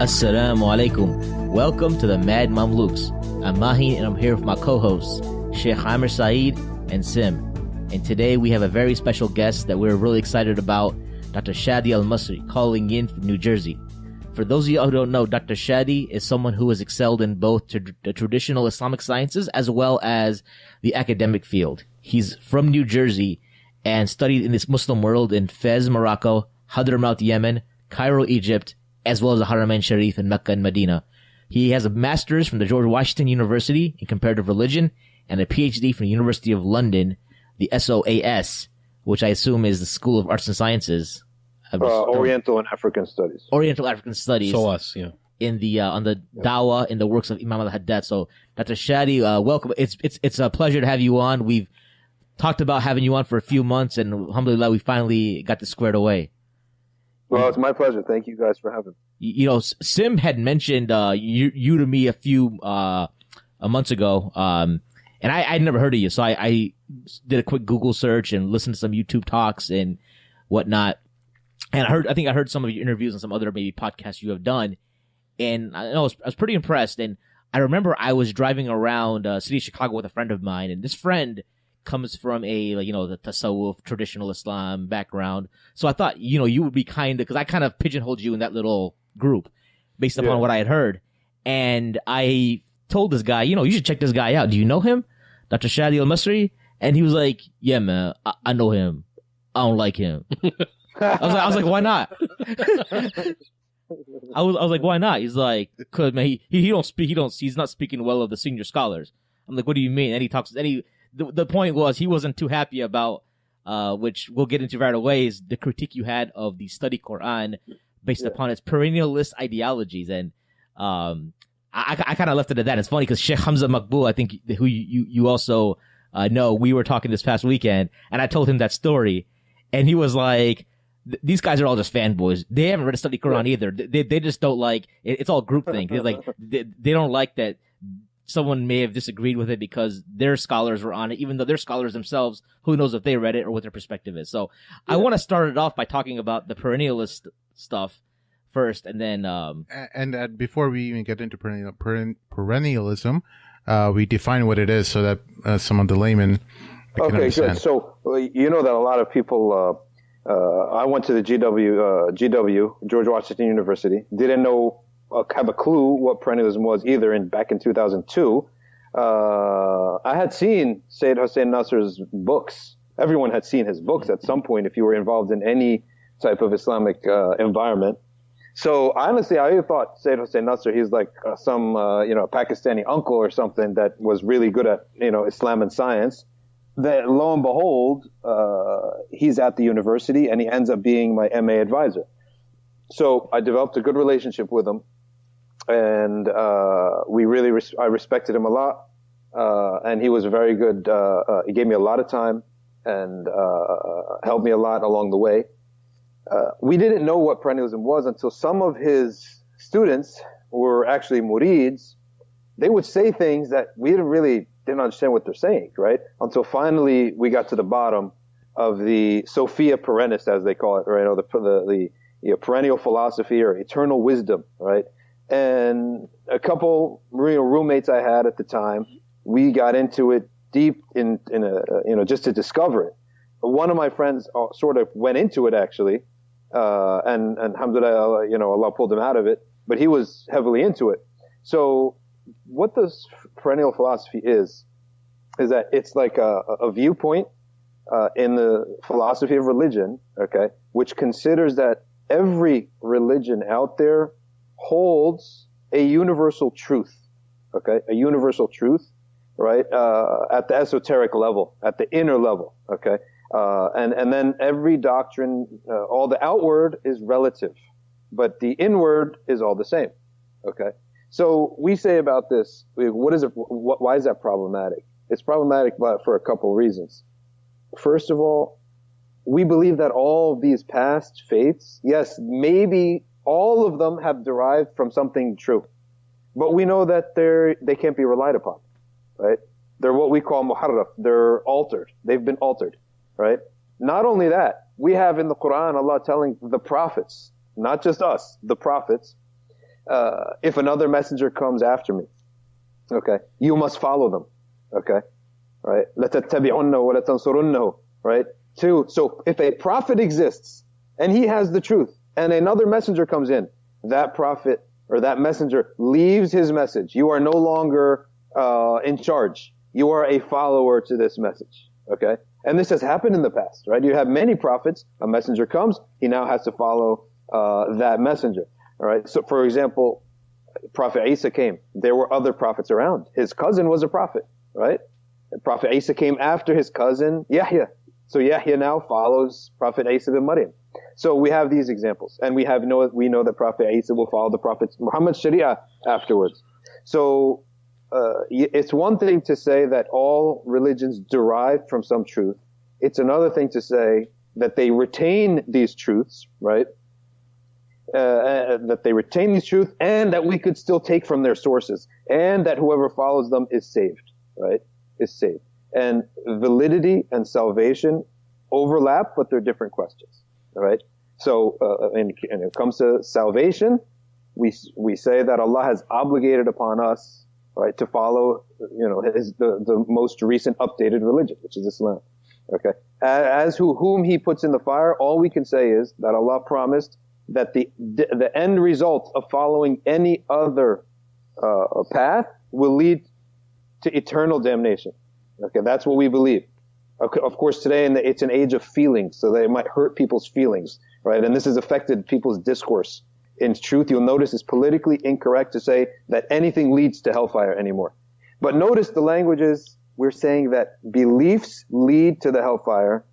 Assalamu alaikum. Welcome to the Mad Mamluks. I'm Mahin and I'm here with my co-hosts, Sheikh Amir Saeed and Sim. And today we have a very special guest that we're really excited about, Dr. Shadee Elmasry, calling in from New Jersey. For those of you who don't know, Dr. Shadee is someone who has excelled in both the traditional Islamic sciences as well as the academic field. He's from New Jersey and studied in this Muslim world in Fez, Morocco, Hadramaut, Yemen, Cairo, Egypt, as well as the Haramain Sharif in Mecca and Medina. He has a master's from the George Washington University in comparative religion and a PhD from the University of London, the SOAS, which I assume is the School of Arts and Sciences. Oriental and African Studies. Oriental African Studies. SOAS, yeah. In the on the Dawah, in the works of Imam al-Haddad. So, Dr. Shadee, welcome. It's a pleasure to have you on. We've talked about having you on for a few months, and alhamdulillah, we finally got this squared away. Well, it's my pleasure. Thank you guys for having me. You know, Sim had mentioned you to me a few months ago, and I'd never heard of you, so I did a quick Google search and listened to some YouTube talks and whatnot. And I think I heard some of your interviews and some other maybe podcasts you have done, and I was pretty impressed. And I remember I was driving around city of Chicago with a friend of mine, and this friend comes from the Tasawwuf, traditional Islam background. So I thought, you would be because I kind of pigeonholed you in that little group based upon what I had heard. And I told this guy, you should check this guy out. Do you know him? Dr. Shadee Elmasry? And he was like, yeah, man, I know him. I don't like him. I was like, why not? I was like, why not? He's like, cause man, he's not speaking well of the senior scholars. I'm like, what do you mean? And he talks, the point was he wasn't too happy about, which we'll get into right away, is the critique you had of the study Quran based upon its perennialist ideologies. And I kind of left it at that. It's funny because Sheikh Hamza Makbul, I think, who you also know, we were talking this past weekend, and I told him that story, and he was like, these guys are all just fanboys. They haven't read a study Quran either. They just don't like it. It's all groupthink. They're like, they don't like that someone may have disagreed with it because their scholars were on it, even though they're scholars themselves. Who knows if they read it or what their perspective is. So I want to start it off by talking about the perennialist stuff first, and then and before we even get into perennialism, we define what it is so that some of the laymen can understand. Good. So you know that a lot of people. I went to the GW, George Washington University. Didn't know. Have a clue what perennialism was either back in 2002. I had seen Sayyid Hossein Nasr's books. Everyone had seen his books at some point if you were involved in any type of Islamic environment. So honestly, I thought Sayyid Hossein Nasr, he's like some Pakistani uncle or something that was really good at Islam and science. That lo and behold, he's at the university and he ends up being my MA advisor. So I developed a good relationship with him. And I respected him a lot, and he was very good. He gave me a lot of time and helped me a lot along the way. We didn't know what perennialism was until some of his students were actually murids. They would say things that we didn't understand what they're saying, right? Until finally we got to the bottom of the Sophia Perennis, as they call it, right? Or the perennial philosophy or eternal wisdom, right? And a couple roommates I had at the time, we got into it deep in just to discover it. One of my friends sort of went into it actually, and alhamdulillah, Allah pulled him out of it, but he was heavily into it. So what this perennial philosophy is that it's like a viewpoint in the philosophy of religion, okay, which considers that every religion out there holds a universal truth, okay? A universal truth, right? At the esoteric level, at the inner level, okay? And then every doctrine, all the outward is relative, but the inward is all the same, okay? So we say about this, why is that problematic? It's problematic for a couple of reasons. First of all, we believe that all these past faiths, yes, maybe all of them have derived from something true, but we know that they can't be relied upon, right? They're what we call muharraf. They're altered. They've been altered, right? Not only that, we have in the Quran Allah telling the prophets, not just us, the prophets, if another messenger comes after me, okay, you must follow them, okay, right? لَتَتَّبِعُنَّهُ وَلَتَنْصُرُنَّهُ, right? 2, so if a prophet exists and he has the truth and another messenger comes in, that prophet or that messenger leaves his message. You are no longer in charge. You are a follower to this message, okay? And this has happened in the past, right? You have many prophets. A messenger comes. He now has to follow that messenger, all right? So, for example, Prophet Isa came. There were other prophets around. His cousin was a prophet, right? Prophet Isa came after his cousin, Yahya. So Yahya now follows Prophet Isa bin Maryam. So we have these examples. And we know that Prophet Isa will follow the Prophet Muhammad's Sharia afterwards. So it's one thing to say that all religions derive from some truth. It's another thing to say that they retain these truths, right? That they retain these truths and that we could still take from their sources and that whoever follows them is saved, right? Is saved. And validity and salvation overlap, but they're different questions, all right? So, when it comes to salvation, we say that Allah has obligated upon us, right, to follow, the most recent updated religion, which is Islam. Okay. As whom He puts in the fire, all we can say is that Allah promised that the end result of following any other path will lead to eternal damnation. Okay, that's what we believe. Okay, of course, today it's an age of feelings, so that it might hurt people's feelings, right? And this has affected people's discourse. In truth, you'll notice it's politically incorrect to say that anything leads to hellfire anymore. But notice the language is, we're saying that beliefs lead to the hellfire.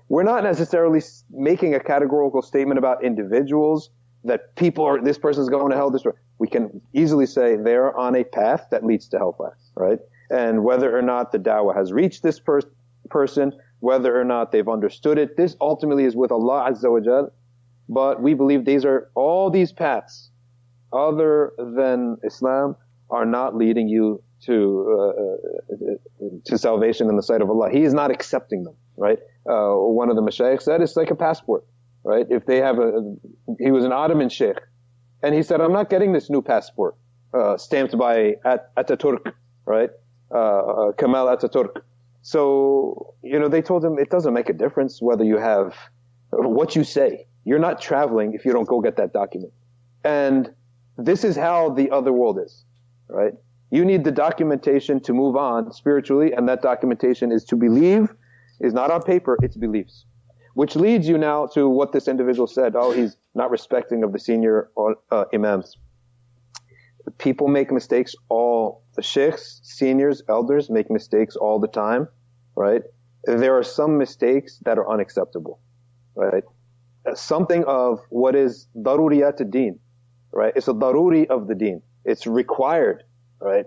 We're not necessarily making a categorical statement about individuals, that this person's going to hell, we can easily say they're on a path that leads to hellfire, right? And whether or not the da'wah has reached this person, whether or not they've understood it, this ultimately is with Allah Azza wa Jal. But we believe all these paths, other than Islam, are not leading you to salvation in the sight of Allah. He is not accepting them, right? One of the mashayikh said it's like a passport, right? If they have he was an Ottoman sheikh, and he said, I'm not getting this new passport, stamped by Ataturk, right? Kemal Ataturk. So, they told him it doesn't make a difference whether you have what you say. You're not traveling if you don't go get that document. And this is how the other world is, right? You need the documentation to move on spiritually, and that documentation is to believe, is not on paper, it's beliefs. Which leads you now to what this individual said, he's not respecting of the senior imams. People make mistakes, the sheikhs, seniors, elders make mistakes all the time, right? There are some mistakes that are unacceptable, right? Something of what is daruriyat ad-din, right? It's a daruri of the deen. It's required, right?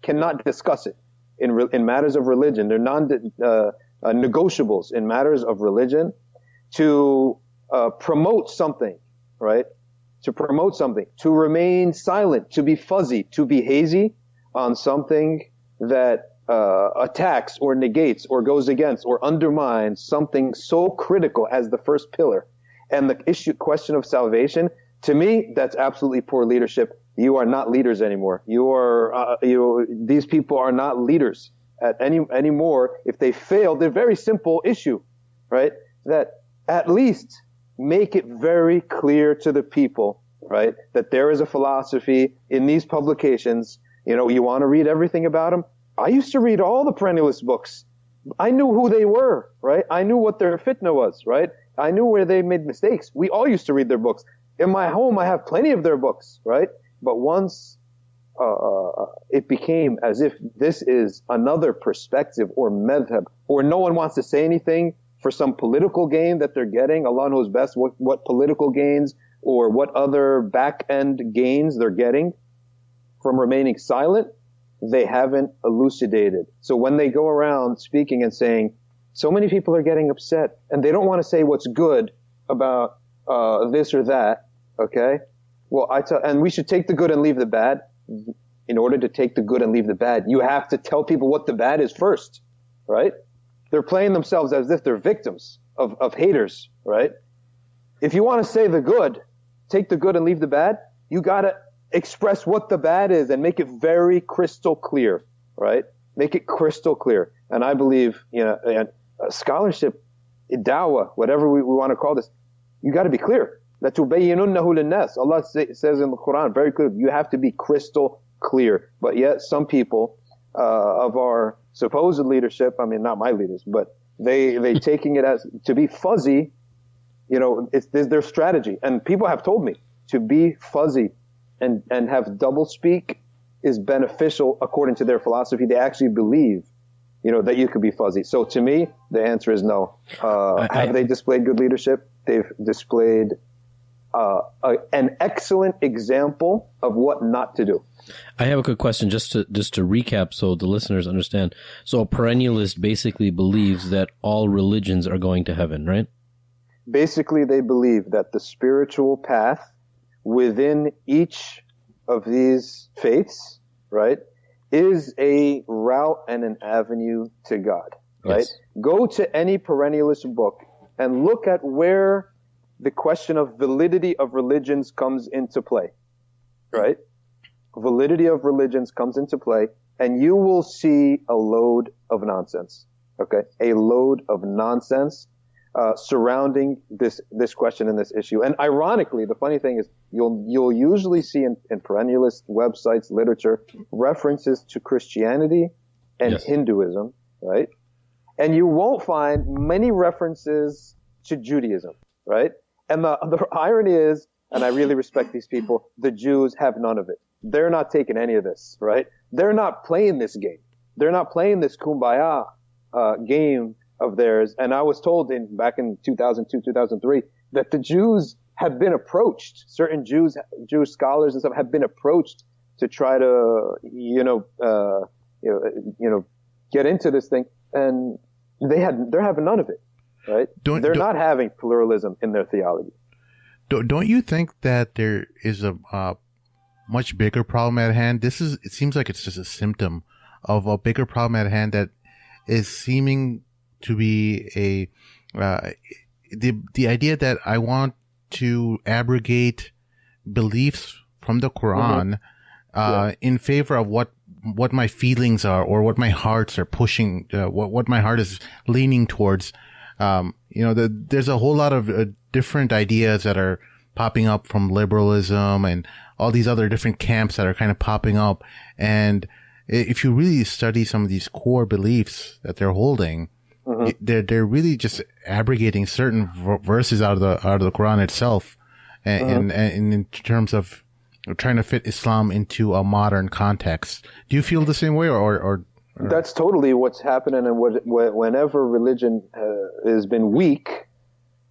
Cannot discuss it in matters of religion. They're non-negotiables in matters of religion to promote something, right? To promote something, to remain silent, to be fuzzy, to be hazy on something that attacks or negates or goes against or undermines something so critical as the first pillar. And the question of salvation, to me, that's absolutely poor leadership. You are not leaders anymore. These people are not leaders anymore. If they fail, the very simple issue, right? That at least make it very clear to the people, right? That there is a philosophy in these publications. You want to read everything about them. I used to read all the perennialist books. I knew who they were, right? I knew what their fitna was, right? I knew where they made mistakes. We all used to read their books. In my home, I have plenty of their books, right? But once it became as if this is another perspective or madhab, or no one wants to say anything for some political gain that they're getting, Allah knows best what political gains or what other back-end gains they're getting from remaining silent, they haven't elucidated. So when they go around speaking and saying, so many people are getting upset, and they don't want to say what's good about this or that, okay? Well, and we should take the good and leave the bad. In order to take the good and leave the bad, you have to tell people what the bad is first, right? They're playing themselves as if they're victims of haters, right? If you want to say the good, take the good and leave the bad, you got to express what the bad is and make it very crystal clear, right? Make it crystal clear. And I believe, and scholarship, dawah, whatever we want to call this, you got to be clear. لَتُبَيِّنُنَّهُ لِلنَّاسِ Allah says in the Quran very clearly, you have to be crystal clear. But yet some people of our supposed leadership, I mean, not my leaders, but they taking it as to be fuzzy, it's their strategy. And people have told me to be fuzzy and have double speak is beneficial according to their philosophy. They actually believe, that you could be fuzzy. So to me, the answer is no. Have they displayed good leadership? They've displayed an excellent example of what not to do. I have a quick question just to recap so the listeners understand. So a perennialist basically believes that all religions are going to heaven, right? Basically, they believe that the spiritual path within each of these faiths, right, is a route and an avenue to God, right? Yes. Go to any perennialist book and look at where the question of validity of religions comes into play, right? Validity of religions comes into play, and you will see a load of nonsense, okay? A load of nonsense surrounding this question and this issue. And ironically, the funny thing is you'll usually see in perennialist websites, literature, references to Christianity and yes. Hinduism, right? And you won't find many references to Judaism, right? And the irony is, and I really respect these people, the Jews have none of it. They're not taking any of this, right? They're not playing this game. They're not playing this kumbaya game of theirs. And I was told back in 2002, 2003, that the Jews have been approached, certain Jewish scholars and stuff have been approached to try to, get into this thing. And they're having none of it, right? They're not having pluralism in their theology. Don't you think that there is a much bigger problem at hand? It seems like it's just a symptom of a bigger problem at hand that is seeming to be the idea that I want to abrogate beliefs from the Quran in favor of what my feelings are or what my hearts are pushing, what my heart is leaning towards. There's a whole lot of different ideas that are popping up from liberalism and all these other different camps that are kind of popping up. And if you really study some of these core beliefs that they're holding, they're really just abrogating certain verses out of the Quran itself, and in terms of trying to fit Islam into a modern context. Do you feel the same way, or? That's totally what's happening. And whenever religion has been weak,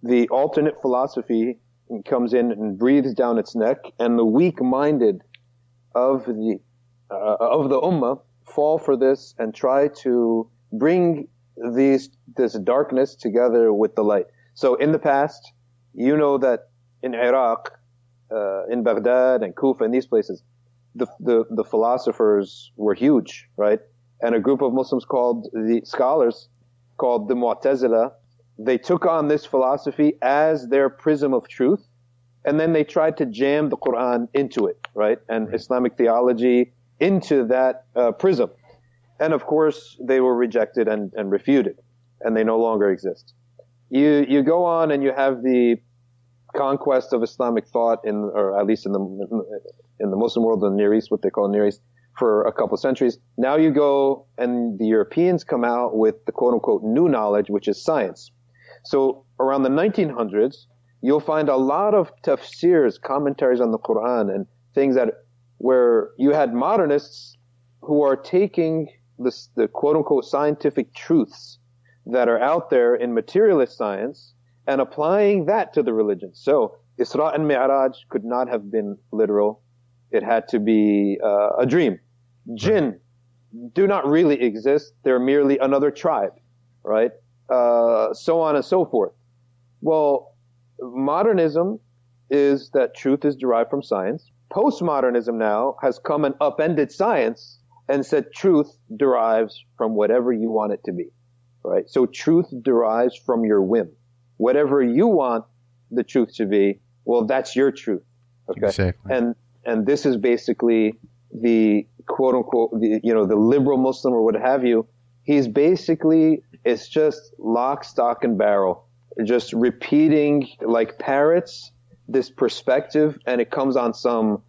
the alternate philosophy comes in and breathes down its neck, and the weak-minded of the ummah fall for this and try to bring this darkness together with the light. So in the past, that in Iraq, in Baghdad and Kufa and these places, the philosophers were huge, right? And a group of Muslims called the Mu'tazila, they took on this philosophy as their prism of truth, and then they tried to jam the Quran into it, right? And Islamic theology into that prism. And of course, they were rejected and refuted, and they no longer exist. You go on and you have the conquest of Islamic thought or at least in the Muslim world, in the Near East, what they call Near East, for a couple of centuries. Now you go and the Europeans come out with the quote unquote new knowledge, which is science. So around the 1900s, you'll find a lot of tafsirs, commentaries on the Quran and things where you had modernists who are taking the quote unquote scientific truths that are out there in materialist science and applying that to the religion. So Isra and Mi'raj could not have been literal. It had to be a dream. Jinn do not really exist. They're merely another tribe, right? So on and so forth. Well, modernism is that truth is derived from science. Postmodernism now has come and upended science and said truth derives from whatever you want it to be, right? So truth derives from your whim. Whatever you want the truth to be, well, that's your truth, okay? Exactly. and this is basically the quote unquote, the liberal Muslim or what have you. He's basically, it's just lock, stock, and barrel, just repeating like parrots this perspective, and it comes on some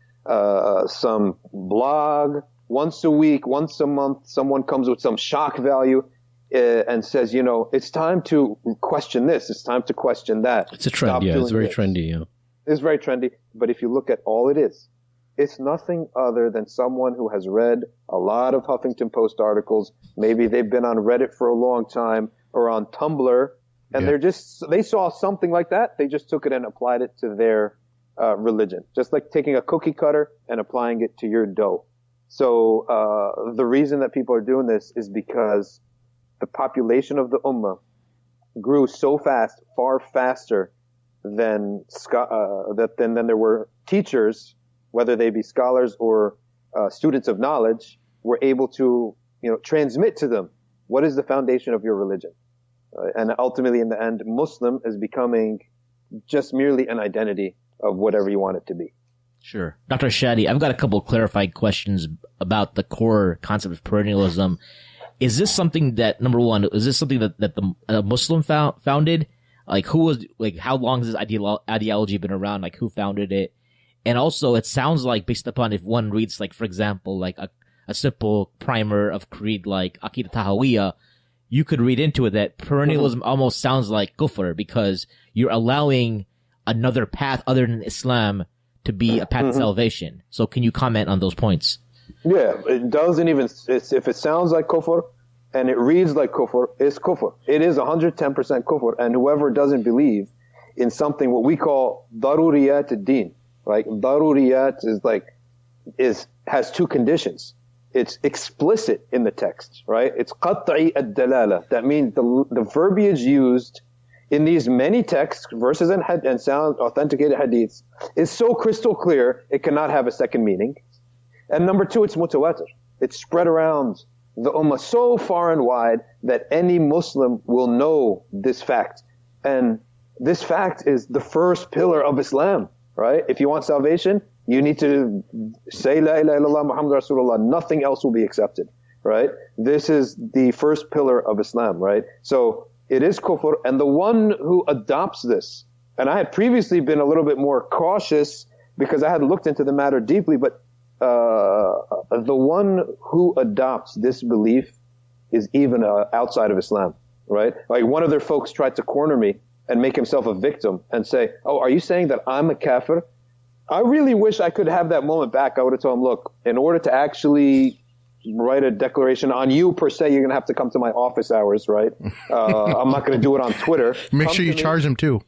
blog once a week, once a month. Someone comes with some shock value and says, it's time to question this, it's time to question that. It's a trend, yeah. It's very trendy, yeah. It's very trendy, but if you look at all it is, it's nothing other than someone who has read a lot of Huffington Post articles. Maybe they've been on Reddit for a long time or on Tumblr, and they saw something like that. They just took it and applied it to their religion, just like taking a cookie cutter and applying it to your dough. So the reason that people are doing this is because the population of the Ummah grew so fast, far faster than there were teachers, whether they be scholars or students of knowledge, were able to transmit to them what is the foundation of your religion. And ultimately, in the end, Muslim is becoming just merely an identity of whatever you want it to be. Sure. Dr. Shadee, I've got a couple of clarified questions about the core concept of perennialism. Is this something that, number one, is this something that the Muslim founded? Like, how long has this ideology been around? Like, who founded it? And also, it sounds like, based upon if one reads, like, for example, like a simple primer of creed like Aqidah Tahawiyya, you could read into it that perennialism almost sounds like kufr, because you're allowing another path other than Islam to be a path of salvation. So can you comment on those points? Yeah, it doesn't even, if it sounds like kufr and it reads like kufr, it's kufr. It is 110% kufr. And whoever doesn't believe in something, what we call daruriyat ad-din, right? Daruriyat has two conditions. It's explicit in the text, right? It's qat'i ad-dalala. That means the verbiage used in these many texts, verses and sound authenticated hadiths is so crystal clear it cannot have a second meaning. And number two, it's mutawatir. It's spread around the ummah so far and wide that any Muslim will know this fact. And this fact is the first pillar of Islam, right? If you want salvation, you need to say La ilaha illallah Muhammad Rasulullah. Nothing else will be accepted, right? This is the first pillar of Islam, right? So it is kufr, and the one who adopts this, and I had previously been a little bit more cautious because I had looked into the matter deeply, but the one who adopts this belief is even outside of Islam, right? Like one of their folks tried to corner me and make himself a victim and say, oh, are you saying that I'm a kafir? I really wish I could have that moment back. I would have told him, look, in order to actually write a declaration on you per se, you're going to have to come to my office hours, right? I'm not going to do it on Twitter. Make sure you charge him too.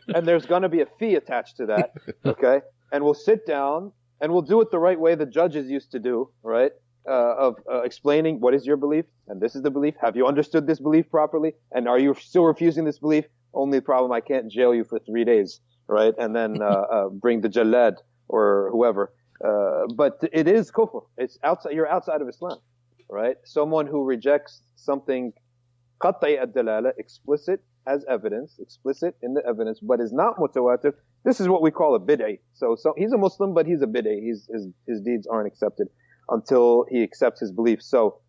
And there's going to be a fee attached to that, okay? And we'll sit down and we'll do it the right way the judges used to do, right? Of explaining what is your belief, and this is the belief. Have you understood this belief properly? And are you still refusing this belief? Only problem, I can't jail you for 3 days, right? And then bring the jalad or whoever. But it is kufr. It's outside. You're outside of Islam, right? Someone who rejects something qat'i ad-dalala, explicit as evidence, explicit in the evidence, but is not mutawatir. This is what we call a bid'i. So he's a Muslim, but he's a bid'i. His deeds aren't accepted until he accepts his belief. So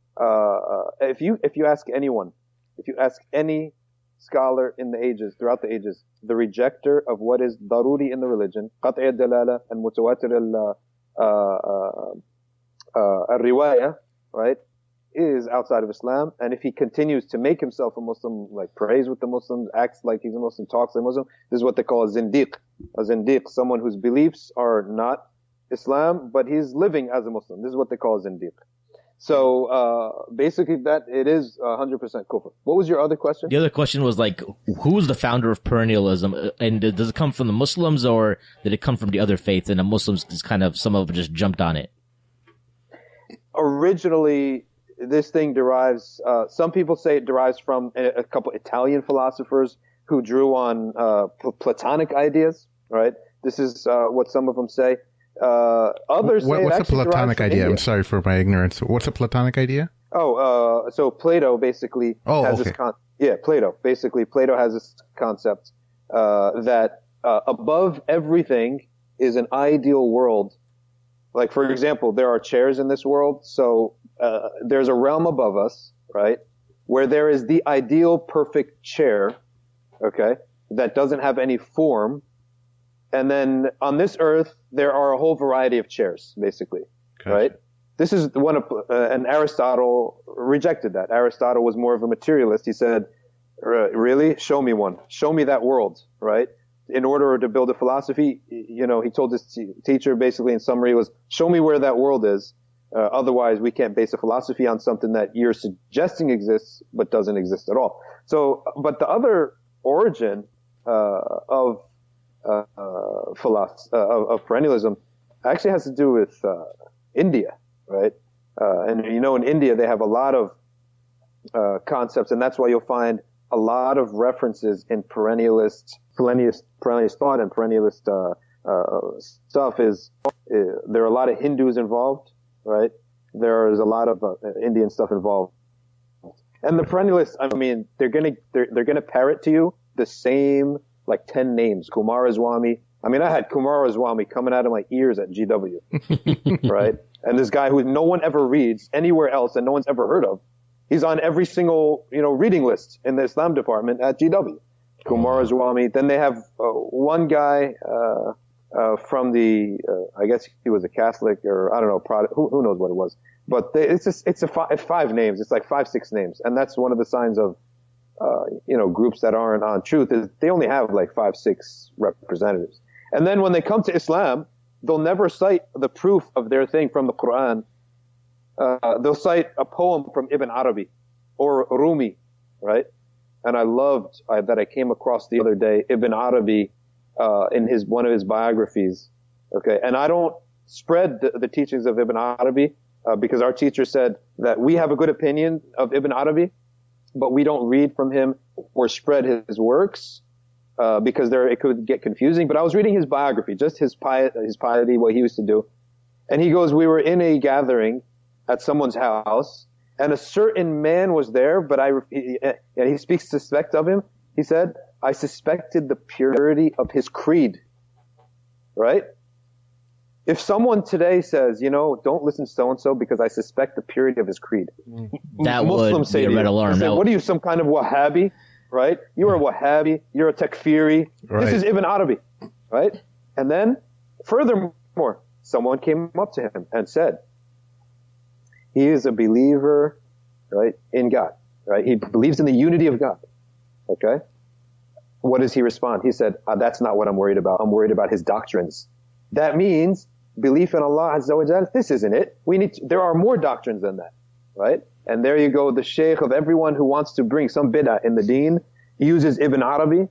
if you ask anyone, if you ask any scholar in the ages, throughout the ages, the rejecter of what is daruri in the religion, qat'i ad-dalala and mutawatir al-riwayah, right, is outside of Islam. And if he continues to make himself a Muslim, like prays with the Muslims, acts like he's a Muslim, talks like a Muslim, this is what they call a zindiq. A zindiq, someone whose beliefs are not Islam, but he's living as a Muslim. This is what they call a zindiq. So basically that it is 100% kufr. What was your other question? The other question was like, who's the founder of perennialism? And does it come from the Muslims, or did it come from the other faiths and the Muslims just kind of, some of them just jumped on it? Originally, this thing derives, some people say it derives from a couple Italian philosophers who drew on Platonic ideas, right? This is what some of them say. Others say what's a Platonic idea? India. I'm sorry for my ignorance. What's a Platonic idea? So Plato basically has this Plato has this concept that above everything is an ideal world Like, for example, there are chairs in this world. So there's a realm above us, right, where there is the ideal perfect chair, okay, that doesn't have any form. And then on this earth, there are a whole variety of chairs, basically, right? This is one of, and Aristotle rejected that. Aristotle was more of a materialist. He said, really? Show me one. Show me that world, right? In order to build a philosophy, he told his teacher basically in summary was, show me where that world is. Otherwise, we can't base a philosophy on something that you're suggesting exists, but doesn't exist at all. So, but the other origin, of perennialism actually has to do with, India, right? And in India, they have a lot of, concepts, and that's why you'll find a lot of references in perennialist thought and perennialist stuff there are a lot of Hindus involved, right? There's a lot of Indian stuff involved, and the perennialists, I mean, they're gonna parrot to you the same like 10 names. Kumaraswamy. I mean, I had Kumaraswamy coming out of my ears at GW, right? And this guy who no one ever reads anywhere else and no one's ever heard of. He's on every single, reading list in the Islam department at GW. Kumaraswamy. Then they have one guy from the, I guess he was a Catholic or I don't know, who knows what it was. But it's five names. It's like 5-6 names, and that's one of the signs of groups that aren't on truth is they only have like 5-6 representatives. And then when they come to Islam, they'll never cite the proof of their thing from the Quran. They'll cite a poem from Ibn Arabi or Rumi, right? And I loved that I came across the other day Ibn Arabi in one of his biographies. Okay, and I don't spread the teachings of Ibn Arabi because our teacher said that we have a good opinion of Ibn Arabi, but we don't read from him or spread his works because it could get confusing. But I was reading his biography, just his piety, what he used to do, and he goes, we were in a gathering at someone's house, and a certain man was there, but and he speaks suspect of him. He said, I suspected the purity of his creed, right? If someone today says, don't listen to so-and-so because I suspect the purity of his creed. That Muslims would be a red alarm. Say, what are you, some kind of Wahhabi, right? You're a Wahhabi. You're a Takfiri. Right. This is Ibn Arabi, right? And then, furthermore, someone came up to him and said, he is a believer, right, in God, right? He believes in the unity of God, okay? What does he respond? He said, that's not what I'm worried about. I'm worried about his doctrines. That means belief in Allah Azza wa Jal, this isn't it. There are more doctrines than that, right? And there you go, the sheikh of everyone who wants to bring some bid'ah in the deen uses Ibn Arabi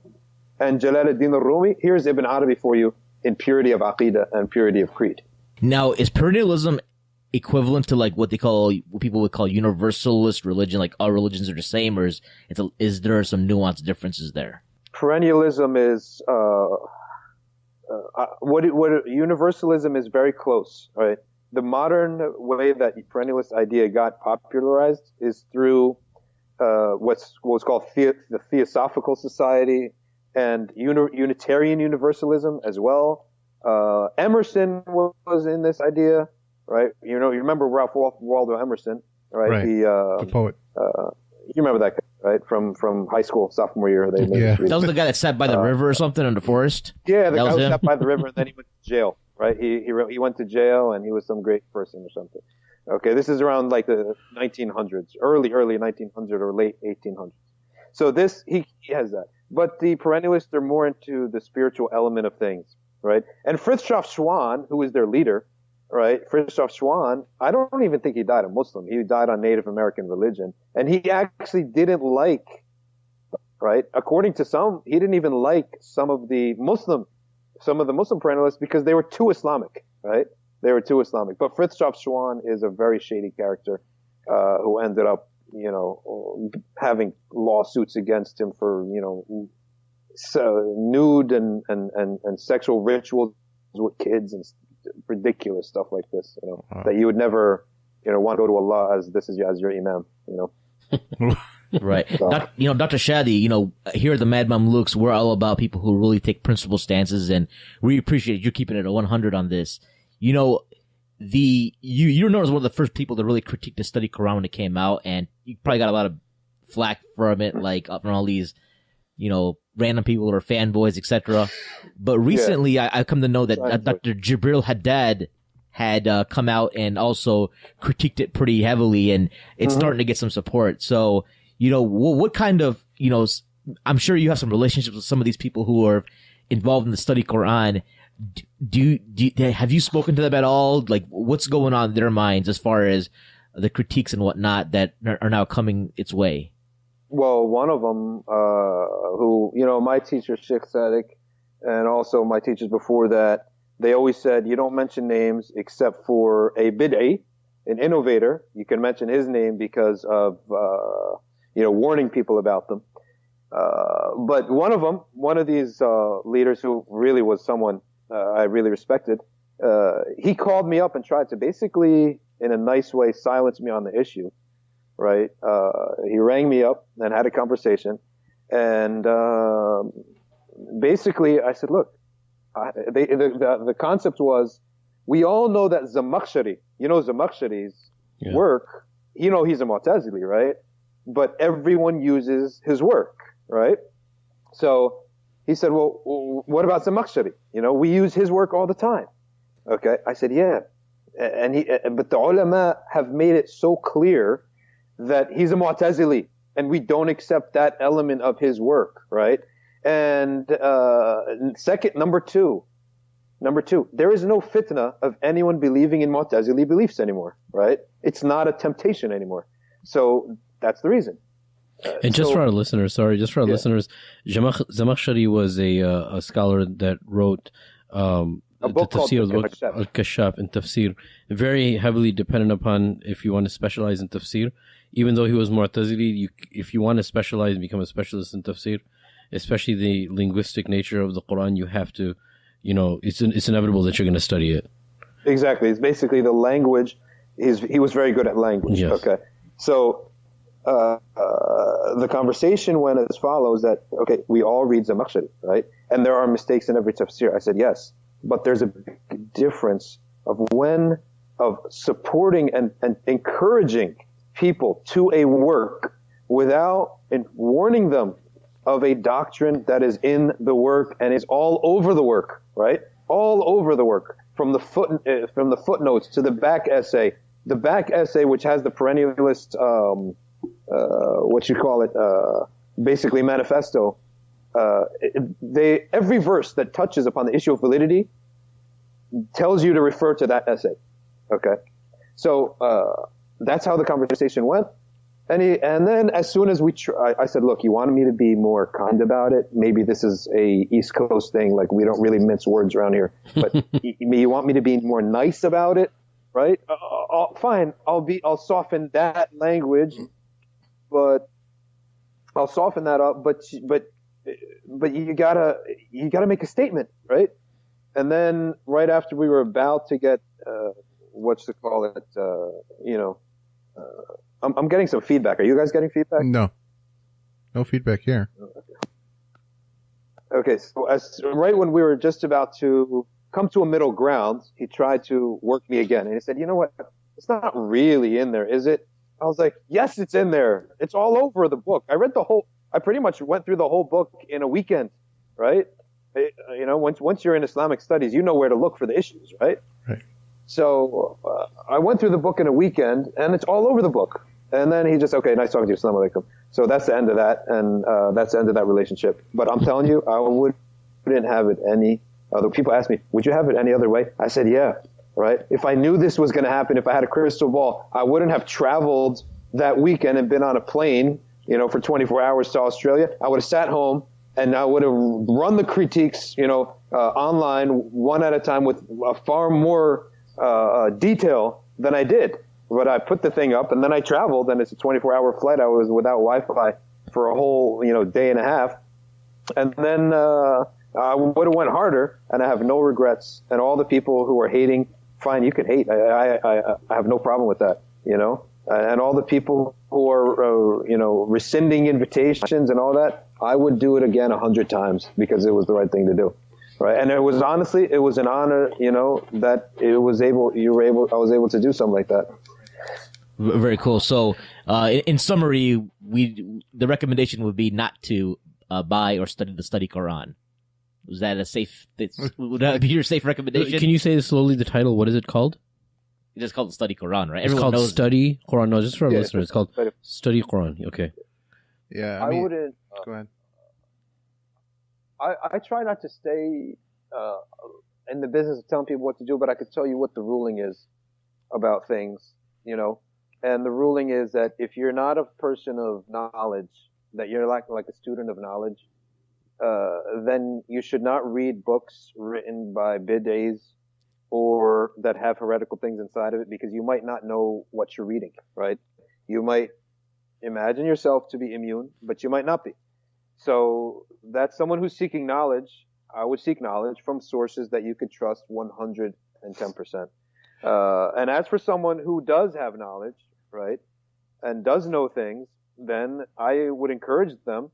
and Jalaluddin al-Rumi. Here's Ibn Arabi for you in purity of aqidah and purity of creed. Now, is perennialism equivalent to like what people would call universalist religion, like all religions are the same, or is there some nuanced differences there? Perennialism is universalism is very close, right? The modern way that perennialist idea got popularized is through what's called the Theosophical Society and Unitarian Universalism as well. Emerson was in this idea, right? You remember Ralph Waldo Emerson, right? Right. The poet. You remember that guy, right? From high school, sophomore year. That was the guy that sat by the river or something in the forest? Yeah, the guy who sat by the river and then he went to jail, right? He went to jail and he was some great person or something. Okay, this is around like the 1900s, early 1900s or late 1800s. So he has that. But the perennialists are more into the spiritual element of things, right? And Frithjof Schuon, who is their leader, right? Frithjof Schuon, I don't even think he died a Muslim. He died on Native American religion. And he actually didn't like, right? According to some, he didn't even like some of the Muslim perennialists because they were too Islamic, right? They were too Islamic. But Frithjof Schuon is a very shady character, who ended up, having lawsuits against him for, nude and sexual rituals with kids and ridiculous stuff like this, that you would never, want to go to Allah as your imam, Right. So. Dr. Shadee, here at the Mad Mamluks, we're all about people who really take principled stances, and we appreciate you keeping it at 100 on this. you're known as one of the first people to really critique the study Quran when it came out, and you probably got a lot of flack from it, like from all these, random people or fanboys, etc. But recently, I come to know that Dr. Jibril Haddad had come out and also critiqued it pretty heavily, and it's starting to get some support. So, what kind of, I'm sure you have some relationships with some of these people who are involved in the study Quran. Have you spoken to them at all? Like, what's going on in their minds as far as the critiques and whatnot that are now coming its way? Well, one of them, who, my teacher, Sheikh Sadiq, and also my teachers before that, they always said, you don't mention names except for a bid'i, an innovator. You can mention his name because of, warning people about them. But one of these leaders who really was someone I really respected, he called me up and tried to basically, in a nice way, silence me on the issue. Right? He rang me up and had a conversation, and basically I said, look, the concept was, we all know that Zamakhshari, Zamakhshari's work, he's a Mu'tazili, right? But everyone uses his work, right? So he said, well, what about Zamakhshari? We use his work all the time. Okay. I said, yeah. But the ulama have made it so clear that he's a Mu'tazili, and we don't accept that element of his work, right? And number two, there is no fitna of anyone believing in Mu'tazili beliefs anymore, right? It's not a temptation anymore. So that's the reason. And just for our listeners, Zamakhshari was a scholar that wrote a book called Al-Kashaf in Tafsir, very heavily dependent upon if you want to specialize in Tafsir. Even though he was Mu'tazili, if you want to specialize and become a specialist in Tafsir, especially the linguistic nature of the Quran, you have to, it's inevitable that you're going to study it. Exactly. It's basically the language. He was very good at language. Yes. Okay. So the conversation went as follows: that we all read Zamakhshari, right? And there are mistakes in every tafsir. I said yes, but there's a big difference of supporting and encouraging people to a work without warning them of a doctrine that is in the work and is all over the work, right? All over the work, from the footnotes to the back essay. The back essay, which has the perennialist, basically manifesto. Every verse that touches upon the issue of validity tells you to refer to that essay. Okay, so that's how the conversation went. And then as soon as I said, look, you wanted me to be more kind about it. Maybe this is a East Coast thing, like we don't really mince words around here. But you want me to be more nice about it, right? Fine, I'll soften that language, but I'll soften that up. But you gotta make a statement, right? And then right after we were about to get I'm getting some feedback. Are you guys getting feedback? No feedback here. Okay, so right when we were just about to come to a middle ground, he tried to work me again, and he said, "You know what? It's not really in there, is it?" I was like, "Yes, it's in there. It's all over the book. I pretty much went through the whole book in a weekend, right? Once you're in Islamic studies, you know where to look for the issues, right? Right. So I went through the book in a weekend, and it's all over the book. And then he just, okay, nice talking to you, assalamu alaikum. So that's the end of that, and that's the end of that relationship. But I'm telling you, I wouldn't have it any other. People ask me, would you have it any other way? I said, yeah, right? If I knew this was going to happen, if I had a crystal ball, I wouldn't have traveled that weekend and been on a plane, for 24 hours to Australia. I would have sat home, and I would have run the critiques, online one at a time with far more detail than I did. But I put the thing up, and then I traveled, and it's a 24-hour flight. I was without Wi-Fi for a whole, day and a half. And then I would have went harder, and I have no regrets. And all the people who are hating, fine, you can hate. I have no problem with that, And all the people who are, rescinding invitations and all that, I would do it again 100 times because it was the right thing to do. right? And it was honestly, it was an honor, that I was able to do something like that. Very cool. So, in summary, the recommendation would be not to buy or study the study Quran. Was that would that be your safe recommendation? Can you say slowly the title? What is it called? It's just called the study Quran, right? It's called Study Quran. No, just for our Yeah, listeners, it's called Study Quran. Okay. Yeah, I wouldn't. Go ahead. I try not to stay in the business of telling people what to do, but I could tell you what the ruling is about things, And the ruling is that if you're not a person of knowledge, that you're like a student of knowledge, then you should not read books written by bid'ahs or that have heretical things inside of it, because you might not know what you're reading, right? You might imagine yourself to be immune, but you might not be. So that's someone who's seeking knowledge. I would seek knowledge from sources that you could trust 110%. And as for someone who does have knowledge, right, and does know things, then I would encourage them.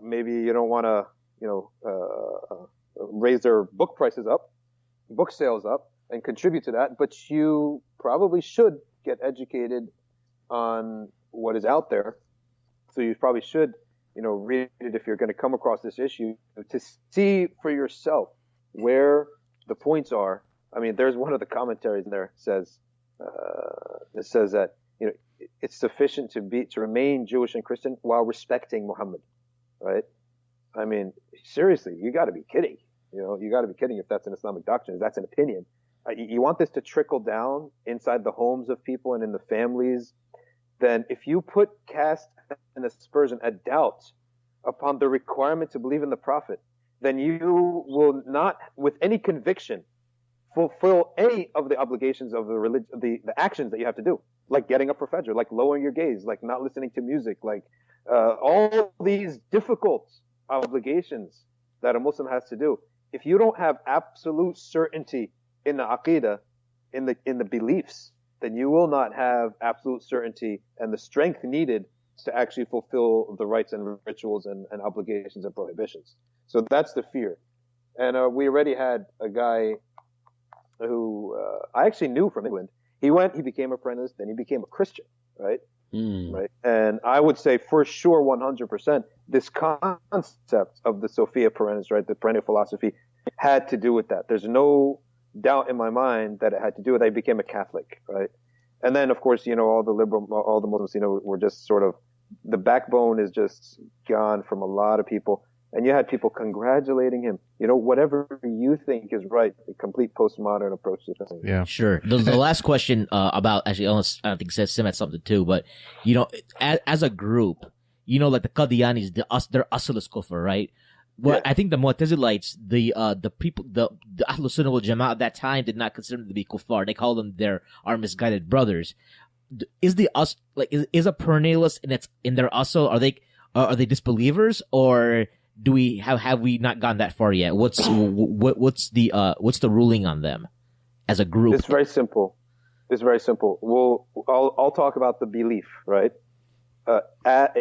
Maybe you don't want to, raise their book prices up, book sales up, and contribute to that, but you probably should get educated on what is out there. So you probably should, read it if you're going to come across this issue, to see for yourself where the points are. I mean, there's one of the commentaries in there says, it says that, it's sufficient to remain Jewish and Christian while respecting Muhammad, right? I mean, seriously, you got to be kidding. You got to be kidding if that's an Islamic doctrine. If that's an opinion. You want this to trickle down inside the homes of people and in the families. Then if you cast an aspersion, a doubt upon the requirement to believe in the Prophet, then you will not, with any conviction, fulfill any of the obligations of the religion, the actions that you have to do, like getting up for Fajr, like lowering your gaze, like not listening to music, like all these difficult obligations that a Muslim has to do. If you don't have absolute certainty in the aqidah, in the beliefs, then you will not have absolute certainty and the strength needed to actually fulfill the rites and rituals and obligations and prohibitions. So that's the fear. And we already had a guy who I actually knew from England. He became a apprentice, then he became a Christian, right? Right. And I would say for sure 100%, this concept of the Sophia Perennis, right, the perennial philosophy, had to do with that. There's no doubt in my mind that it had to do with that. He became a Catholic, right? And then, of course, all the Muslims, were just sort of, the backbone is just gone from a lot of people. And you had people congratulating him. Whatever you think is right, the complete postmodern approach to things. Yeah, sure. The last question about, actually, I think Sim had something too, but, as a group, like the Qadianis, they're Asalus Kufr, right? Well, yeah. I think the Mu'tazilites, the people, the Ahlus Sunnah wal Jama'ah at that time did not consider them to be kuffar. They call them our misguided brothers. Is a perennialist in their asl? Are they disbelievers, or have we not gone that far yet? What's the ruling on them as a group? It's very simple. I'll talk about the belief, right?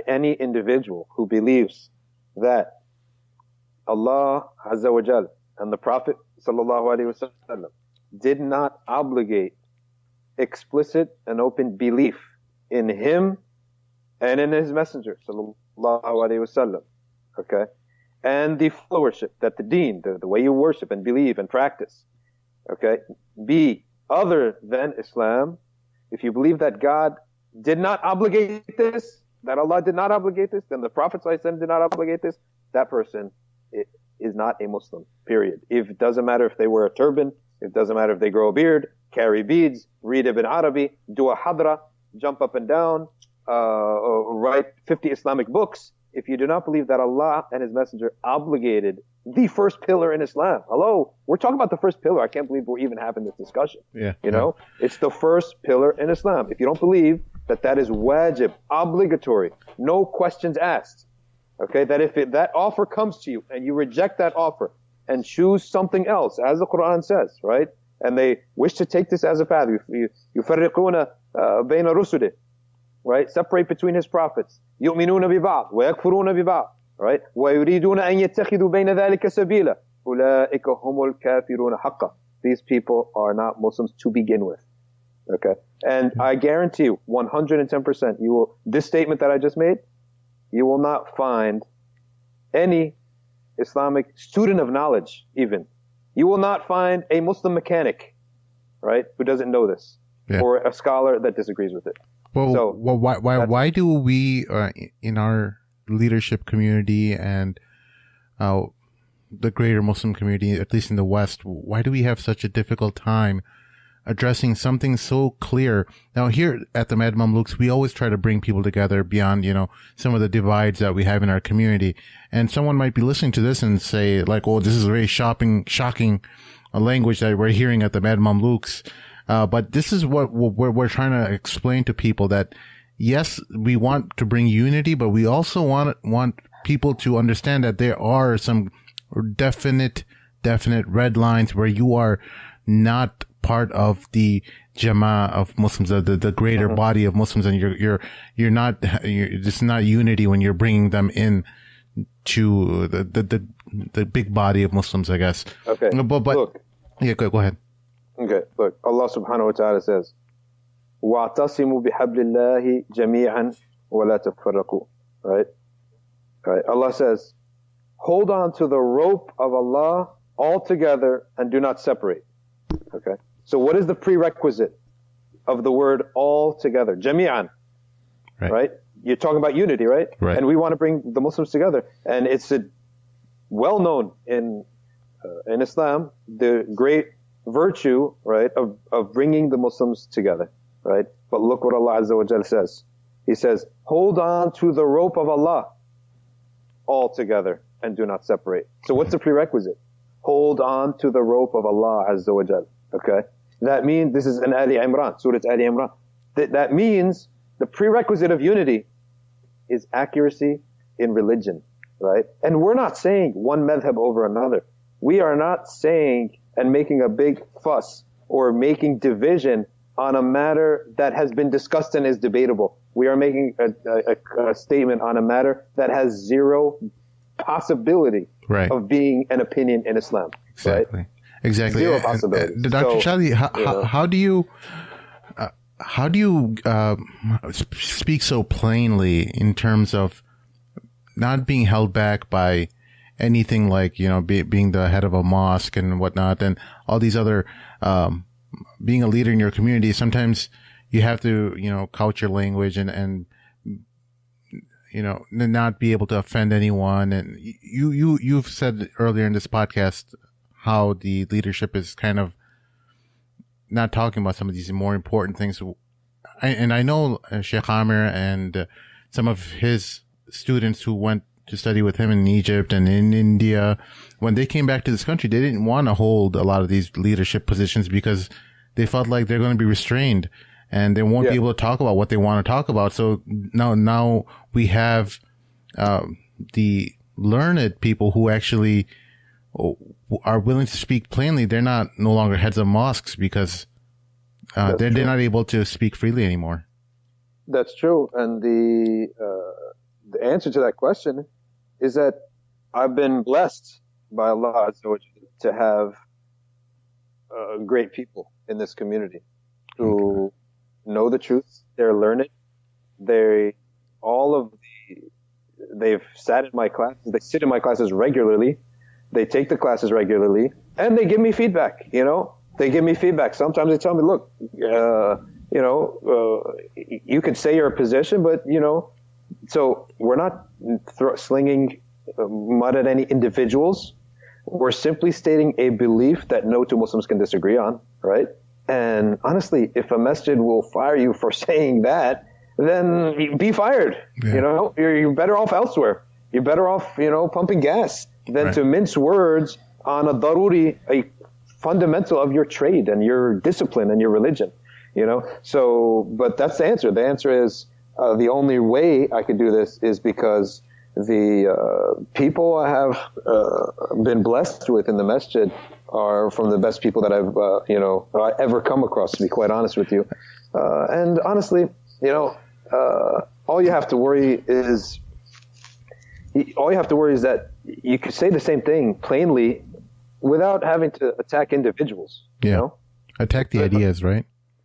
Any individual who believes that Allah Azza wa Jal and the Prophet Sallallahu Alaihi Wasallam did not obligate explicit and open belief in him and in his messenger Sallallahu Alaihi Wasallam, okay? And the followership, that the deen, the way you worship and believe and practice, okay, be other than Islam. If you believe that God did not obligate this, that Allah did not obligate this, then the Prophet ﷺ did not obligate this, that person is not a Muslim, period. It doesn't matter if they wear a turban, it doesn't matter if they grow a beard, carry beads, read Ibn Arabi, do a hadra, jump up and down, write 50 Islamic books. If you do not believe that Allah and His Messenger obligated the first pillar in Islam. Hello, we're talking about the first pillar. I can't believe we're even having this discussion. Yeah. It's the first pillar in Islam. If you don't believe that is wajib, obligatory, no questions asked, okay, that if that offer comes to you and you reject that offer and choose something else, as the Quran says, right? And they wish to take this as a path, يُفَرِّقُونَ بَيْنَ رُسُلِهِ, right? Separate between His prophets. يُؤْمِنُونَ بِبَعْض وَيَكْفُرُونَ بِبَعْض, right? وَيُرِيدُونَ أَن يَتَّخِذُوا بَيْنَ ذَلِكَ سَبِيلًا. أولئك هم الكافرون حقا. These people are not Muslims to begin with. Okay? And I guarantee you, 110%, this statement that I just made, you will not find any Islamic student of knowledge, even. You will not find a Muslim mechanic, right, who doesn't know this, or a scholar that disagrees with it. Well, why do we, in our leadership community and the greater Muslim community, at least in the West, why do we have such a difficult time addressing something so clear? Now, here at the Mad Mamluks, we always try to bring people together beyond, some of the divides that we have in our community. And someone might be listening to this and say, like, oh, this is a very shocking language that we're hearing at the Mad Mamluks. But this is what we're trying to explain to people, that yes, we want to bring unity, but we also want people to understand that there are some definite red lines where you are not part of the Jama'ah of Muslims, the greater body of Muslims, and it's not unity when you're bringing them in to the big body of Muslims, I guess. Okay. But look. Yeah, go ahead. Okay, look. Allah subhanahu wa ta'ala says, وَاعْتَصِمُوا بِحَبْلِ اللَّهِ جَمِيعًا وَلَا تَفَرَّقُوا. Right? Allah says, hold on to the rope of Allah all together and do not separate. Okay? So what is the prerequisite of the word all together? Jami'an. Right? You're talking about unity, right? Right. And we want to bring the Muslims together. And it's well known in Islam, the great virtue, right, of bringing the Muslims together, right? But look what Allah Azza wa Jalla says. He says, hold on to the rope of Allah all together and do not separate. So what's the prerequisite? Hold on to the rope of Allah Azza wa Jalla. Okay? That means, this is in Ali Imran, Surah Ali Imran. That means the prerequisite of unity is accuracy in religion, right? And we're not saying one madhab over another. We are not saying and making a big fuss or making division on a matter that has been discussed and is debatable. We are making a statement on a matter that has zero possibility of being an opinion in Islam. Exactly. Right? Exactly. Zero possibility. Dr. Shadee, how do you speak so plainly in terms of not being held back by anything like, being the head of a mosque and whatnot, and all these other, being a leader in your community? Sometimes you have to, couch your language and not be able to offend anyone. And you've said earlier in this podcast how the leadership is kind of not talking about some of these more important things. And I know Sheikh Amir and some of his students who went to study with him in Egypt and in India, when they came back to this country, they didn't want to hold a lot of these leadership positions because they felt like they're going to be restrained and they won't be able to talk about what they want to talk about. So now we have the learned people who actually are willing to speak plainly. They're no longer heads of mosques because they're not able to speak freely anymore. That's true. And the answer to that question is that I've been blessed by Allah to have great people in this community who know the truth. They're learned. They've sat in my classes. They sit in my classes regularly. They take the classes regularly, and they give me feedback. They give me feedback. Sometimes they tell me, "Look, you can say your position, but So we're not slinging mud at any individuals. We're simply stating a belief that no two Muslims can disagree on, right? And honestly, if a masjid will fire you for saying that, then be fired. Yeah. You're better off elsewhere. You're better off, pumping gas than to mince words on a daruri, a fundamental of your trade and your discipline and your religion, So, but that's the answer. The answer is the only way I could do this is because the people I have been blessed with in the masjid are from the best people that I've ever come across, to be quite honest with you. And honestly, all you have to worry is that you could say the same thing plainly without having to attack individuals. Yeah. You know? Attack the ideas, right?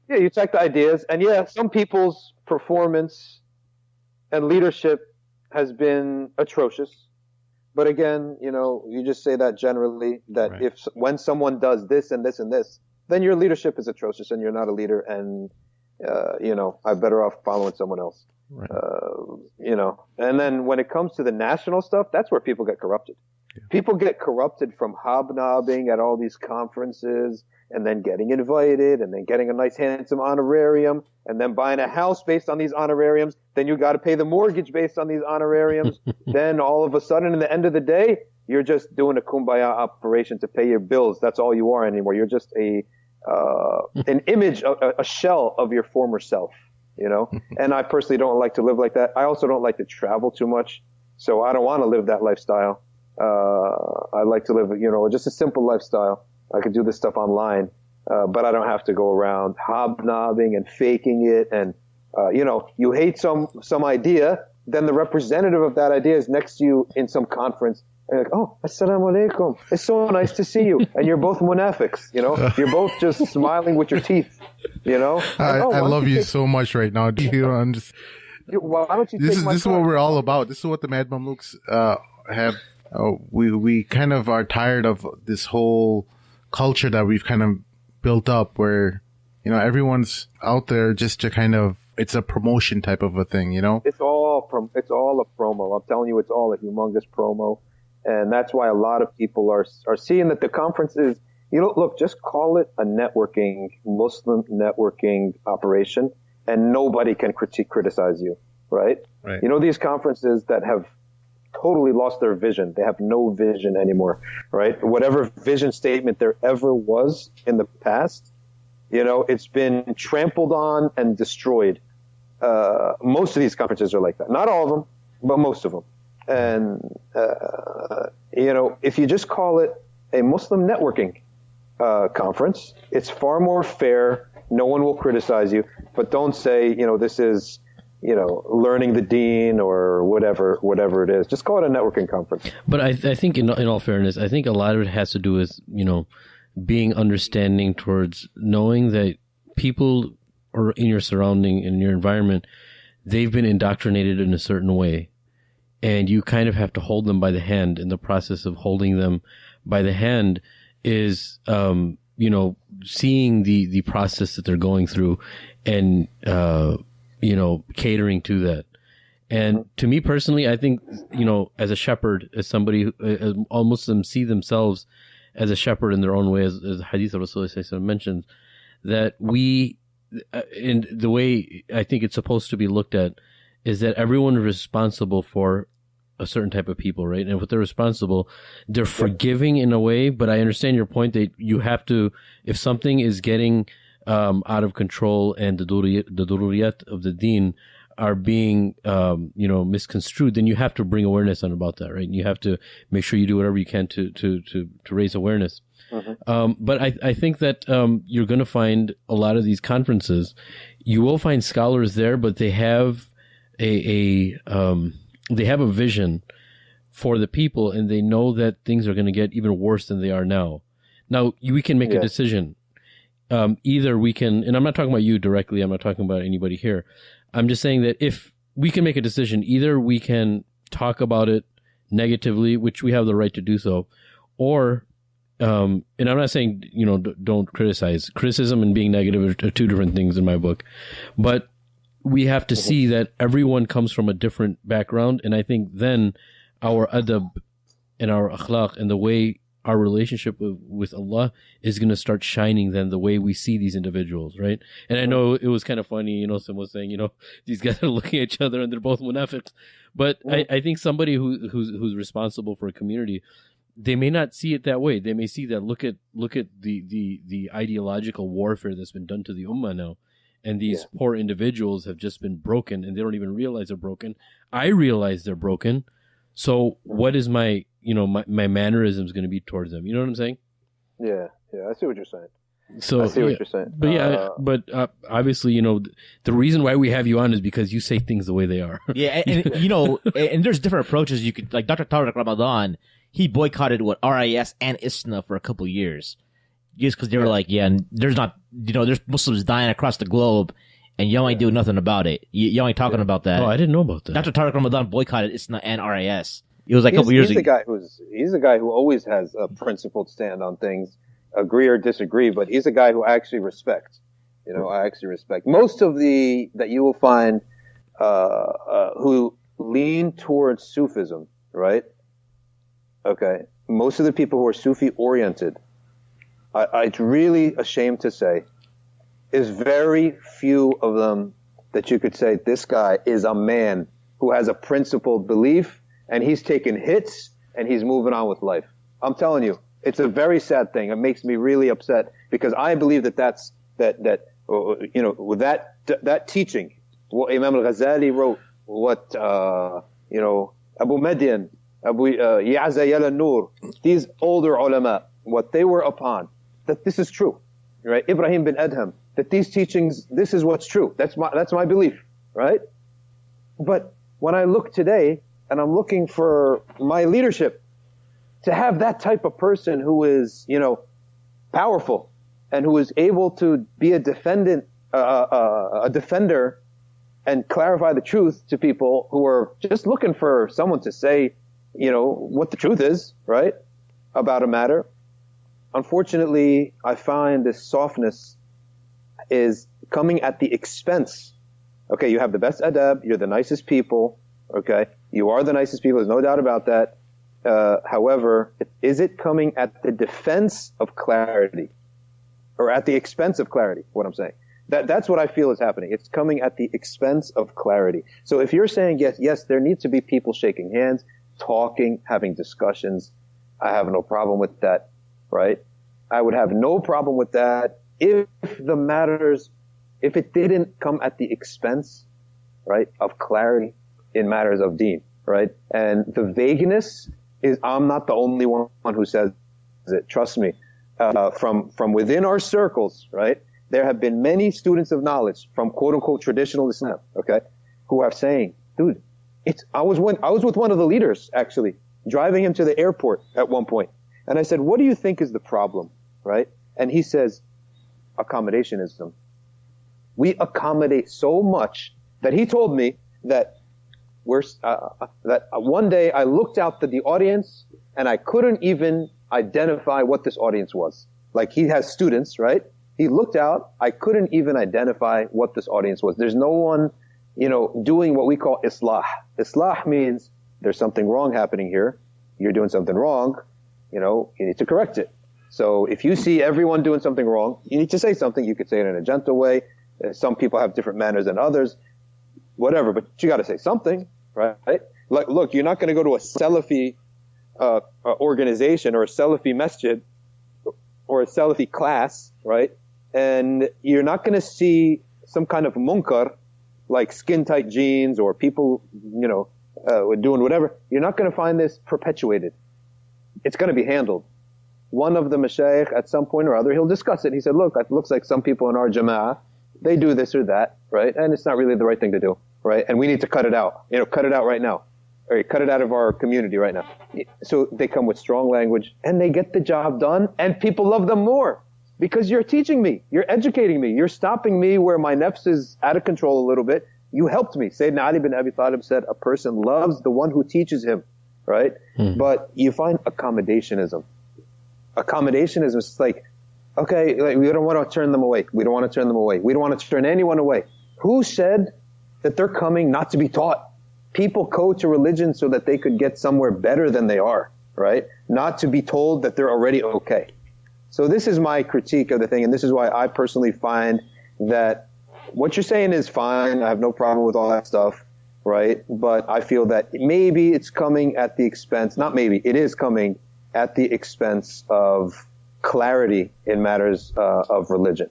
Yeah, you attack the ideas. And yeah, some people's performance and leadership has been atrocious. But again, you know, you just say that generally, that Right. when someone does this and this and this, then your leadership is atrocious and you're not a leader, and, you know, I'm better off following someone else. Right. You know, and then when it comes to the national stuff, that's where people get corrupted. Yeah. People get corrupted from hobnobbing at all these conferences and then getting invited and then getting a nice handsome honorarium and then buying a house based on these honorariums. Then you got to pay the mortgage based on these honorariums. Then all of a sudden, in the end of the day, you're just doing a kumbaya operation to pay your bills. That's all you are anymore. You're just an image, a shell of your former self, you know? And I personally don't like to live like that. I also don't like to travel too much. So I don't want to live that lifestyle. I like to live, you know, just a simple lifestyle. I could do this stuff online, but I don't have to go around hobnobbing and faking it. And, you know, you hate some idea, then the representative of that idea is next to you in some conference. And you're like, oh, assalamu alaikum. It's so nice to see you. And you're both munafiqs, you know? You're both just smiling with your teeth, you know? I love you so much right now. Do you understand? Why don't you This take my is what card? we're all about. This is what the Mad Mamluks have. We kind of are tired of this whole culture that we've kind of built up, where, you know, everyone's out there just to kind of, it's a promotion type of a thing, you know? It's all a promo. I'm telling you, it's all a humongous promo. And that's why a lot of people are seeing that the conference is, you know, look, just call it a Muslim networking operation, and nobody can criticize you, right? Right. You know, these conferences that have totally lost their vision. They have no vision anymore, right? Whatever vision statement there ever was in the past, you know, it's been trampled on and destroyed. Most of these conferences are like that. Not all of them, but most of them. And, you know, if you just call it a Muslim networking conference, it's far more fair. No one will criticize you. But don't say, you know, this is, you know, learning the deen or whatever it is. Just call it a networking conference. But I think, in all fairness, I think a lot of it has to do with, you know, being understanding towards knowing that people or in your surrounding, in your environment, they've been indoctrinated in a certain way. And you kind of have to hold them by the hand. And the process of holding them by the hand is, you know, seeing the process that they're going through and, you know, catering to that. And to me personally, I think, you know, as a shepherd, as somebody as all Muslims see themselves as a shepherd in their own way, as the hadith of Rasulullah mentions, that we, in the way I think it's supposed to be looked at, is that everyone is responsible for a certain type of people, right? And what they're responsible, they're forgiving in a way, but I understand your point that you have to, if something is getting out of control and the dururiyat of the deen are being, you know, misconstrued, then you have to bring awareness on about that, right? And you have to make sure you do whatever you can to raise awareness. Mm-hmm. But I think that you're going to find a lot of these conferences, you will find scholars there, but they have they have a vision for the people, and they know that things are going to get even worse than they are now. Now, we can make a decision. Either we can, and I'm not talking about you directly, I'm not talking about anybody here. I'm just saying that if we can make a decision, either we can talk about it negatively, which we have the right to do so, or, and I'm not saying, you know, don't criticize. Criticism and being negative are two different things in my book. But we have to see that everyone comes from a different background, and I think then our adab and our akhlaq and the way our relationship with Allah is going to start shining then the way we see these individuals, right? And I know it was kind of funny, you know, someone was saying, you know, these guys are looking at each other and they're both munafiqs. But I think somebody who's responsible for a community, they may not see it that way. They may see that look at the ideological warfare that's been done to the ummah now. And these poor individuals have just been broken, and they don't even realize they're broken. I realize they're broken. So what is my mannerisms going to be towards them? You know what I'm saying? Yeah, I see what you're saying. So I see what you're saying. But obviously, you know, the reason why we have you on is because you say things the way they are. Yeah, and you know, and there's different approaches you could, like Dr. Tariq Ramadan, he boycotted RIS and ISNA for a couple years, just because they were like, yeah, there's not, there's Muslims dying across the globe, and y'all ain't doing nothing about it. Y'all ain't talking about that. Oh, I didn't know about that. Dr. Tariq Ramadan boycotted ISNA and RIS. It was like a couple years ago. He's a guy who always has a principled stand on things, agree or disagree, but he's a guy who I actually respect. I actually respect most of that you will find who lean towards Sufism, right? Okay. Most of the people who are Sufi oriented, it's really ashamed to say, is very few of them that you could say this guy is a man who has a principled belief and he's taking hits and he's moving on with life. I'm telling you, it's a very sad thing. It makes me really upset because I believe that that teaching, what Imam al-Ghazali wrote, what Abu Madian, Abu Ya'za al-Nur, these older ulama, what they were upon, that this is true, right? Ibrahim bin Adham, that these teachings, this is what's true. That's my belief, right? But when I look today and I'm looking for my leadership, to have that type of person who is, powerful and who is able to be a defender and clarify the truth to people who are just looking for someone to say, what the truth is, right, about a matter. Unfortunately, I find this softness is coming at the expense. Okay, you have the best adab, you're the nicest people, okay, you are the nicest people, there's no doubt about that. However, is it coming at the defense of clarity or at the expense of clarity? What I'm saying, that's what I feel is happening. It's coming at the expense of clarity. So if you're saying yes, there needs to be people shaking hands, talking, having discussions, I have no problem with that, right? I would have no problem with that if it didn't come at the expense, right, of clarity in matters of deen, right? And the vagueness is, I'm not the only one who says it. Trust me. From within our circles, right, there have been many students of knowledge from quote unquote traditional Islam, okay, who are saying, dude, I was with one of the leaders actually, driving him to the airport at one point. And I said, what do you think is the problem, right? And he says, accommodationism. We accommodate so much that he told me that that one day I looked out to the audience and I couldn't even identify what this audience was. Like, he has students, right? He looked out, I couldn't even identify what this audience was. There's no one, doing what we call islah. Islah means there's something wrong happening here. You're doing something wrong. You need to correct it. So if you see everyone doing something wrong, you need to say something. You could say it in a gentle way. Some people have different manners than others, whatever, but you got to say something, right? Like, look, you're not going to go to a Salafi organization or a Salafi masjid or a Salafi class, right? And you're not going to see some kind of munkar, like skin-tight jeans or people, doing whatever. You're not going to find this perpetuated. It's going to be handled. One of the mashayikh at some point or other, he'll discuss it. He said, look, it looks like some people in our jama'ah, they do this or that, right? And it's not really the right thing to do, right? And we need to cut it out. Cut it out right now. Or cut it out of our community right now. So they come with strong language and they get the job done and people love them more because you're teaching me. You're educating me. You're stopping me where my nafs is out of control a little bit. You helped me. Sayyidina Ali bin Abi Talib said a person loves the one who teaches him, right? But you find accommodationism. Accommodationism is like, okay, like, we don't want to turn them away. We don't want to turn them away. We don't want to turn anyone away. Who said that they're coming not to be taught? People go to religion so that they could get somewhere better than they are, right? Not to be told that they're already okay. So this is my critique of the thing, and this is why I personally find that what you're saying is fine. I have no problem with all that stuff, right? But I feel that maybe it's coming at the expense, not maybe, it is coming at the expense of clarity in matters of religion.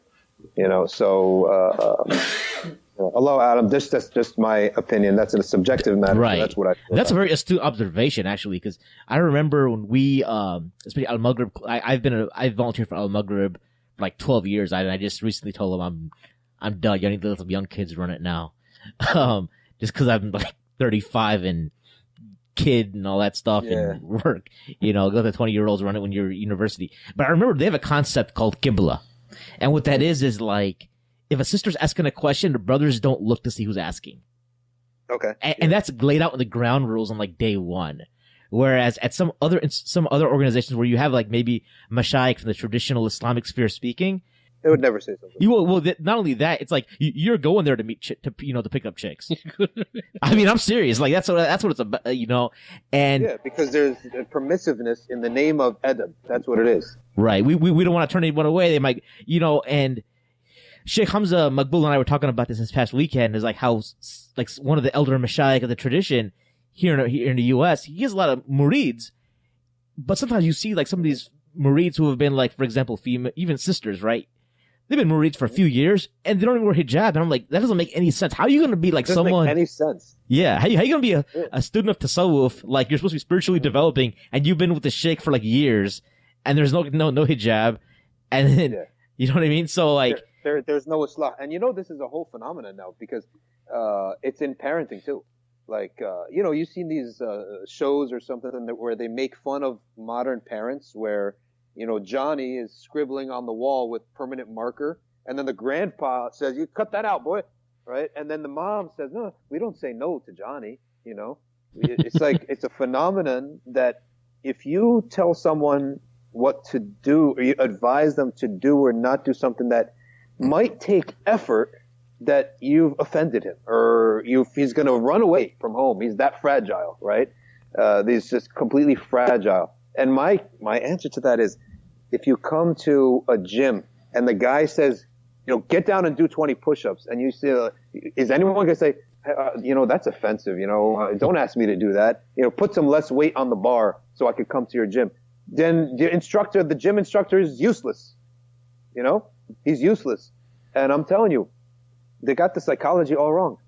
Allah Alam, that's just my opinion. That's a subjective matter. Right. So that's what I feel. That's a very astute observation, actually, because I remember when we, especially Al Maghrib, I volunteered for Al Maghrib for like 12 years. I just recently told them I'm done. You need to let some young kids run it now. Just because I'm like 35 and kid and all that stuff and work. Go to 20-year-olds run it when you're at university. But I remember they have a concept called Qibla. And what that is like, if a sister's asking a question, the brothers don't look to see who's asking. Okay. And that's laid out in the ground rules on like day one. Whereas at some other organizations where you have like maybe mashayikh from the traditional Islamic sphere speaking, they would never say something. Well, not only that, it's like you're going there to meet to pick up chicks. I mean, I'm serious. Like that's what it's about, And because there's permissiveness in the name of edab. That's what it is. Right. We don't want to turn anyone away. They might, and Sheikh Hamza Maqbul and I were talking about this past weekend. Is like how like one of the elder mashayikh of the tradition here in the U.S. He has a lot of murids, but sometimes you see like some of these murids who have been like, for example, female, even sisters, right? They've been murids for a few years and they don't even wear hijab. And I'm like, that doesn't make any sense. How are you going to be like doesn't someone? Make any sense? Yeah. How you going to be a student of tasawwuf? Like you're supposed to be spiritually developing and you've been with the sheikh for like years and there's no hijab. And then, you know what I mean? So like, there's no islah. And this is a whole phenomenon now because, it's in parenting too. Like, you've seen these shows or something where they make fun of modern parents where, Johnny is scribbling on the wall with permanent marker. And then the grandpa says, you cut that out, boy. Right. And then the mom says, no, we don't say no to Johnny. It's like, it's a phenomenon that if you tell someone what to do or you advise them to do or not do something that might take effort, that you've offended him or he's going to run away from home. He's that fragile, right? He's just completely fragile. And my answer to that is if you come to a gym and the guy says, get down and do 20 push-ups and you say, is anyone going to say, that's offensive, don't ask me to do that. Put some less weight on the bar so I could come to your gym. Then the gym instructor is useless. He's useless. And I'm telling you, they got the psychology all wrong.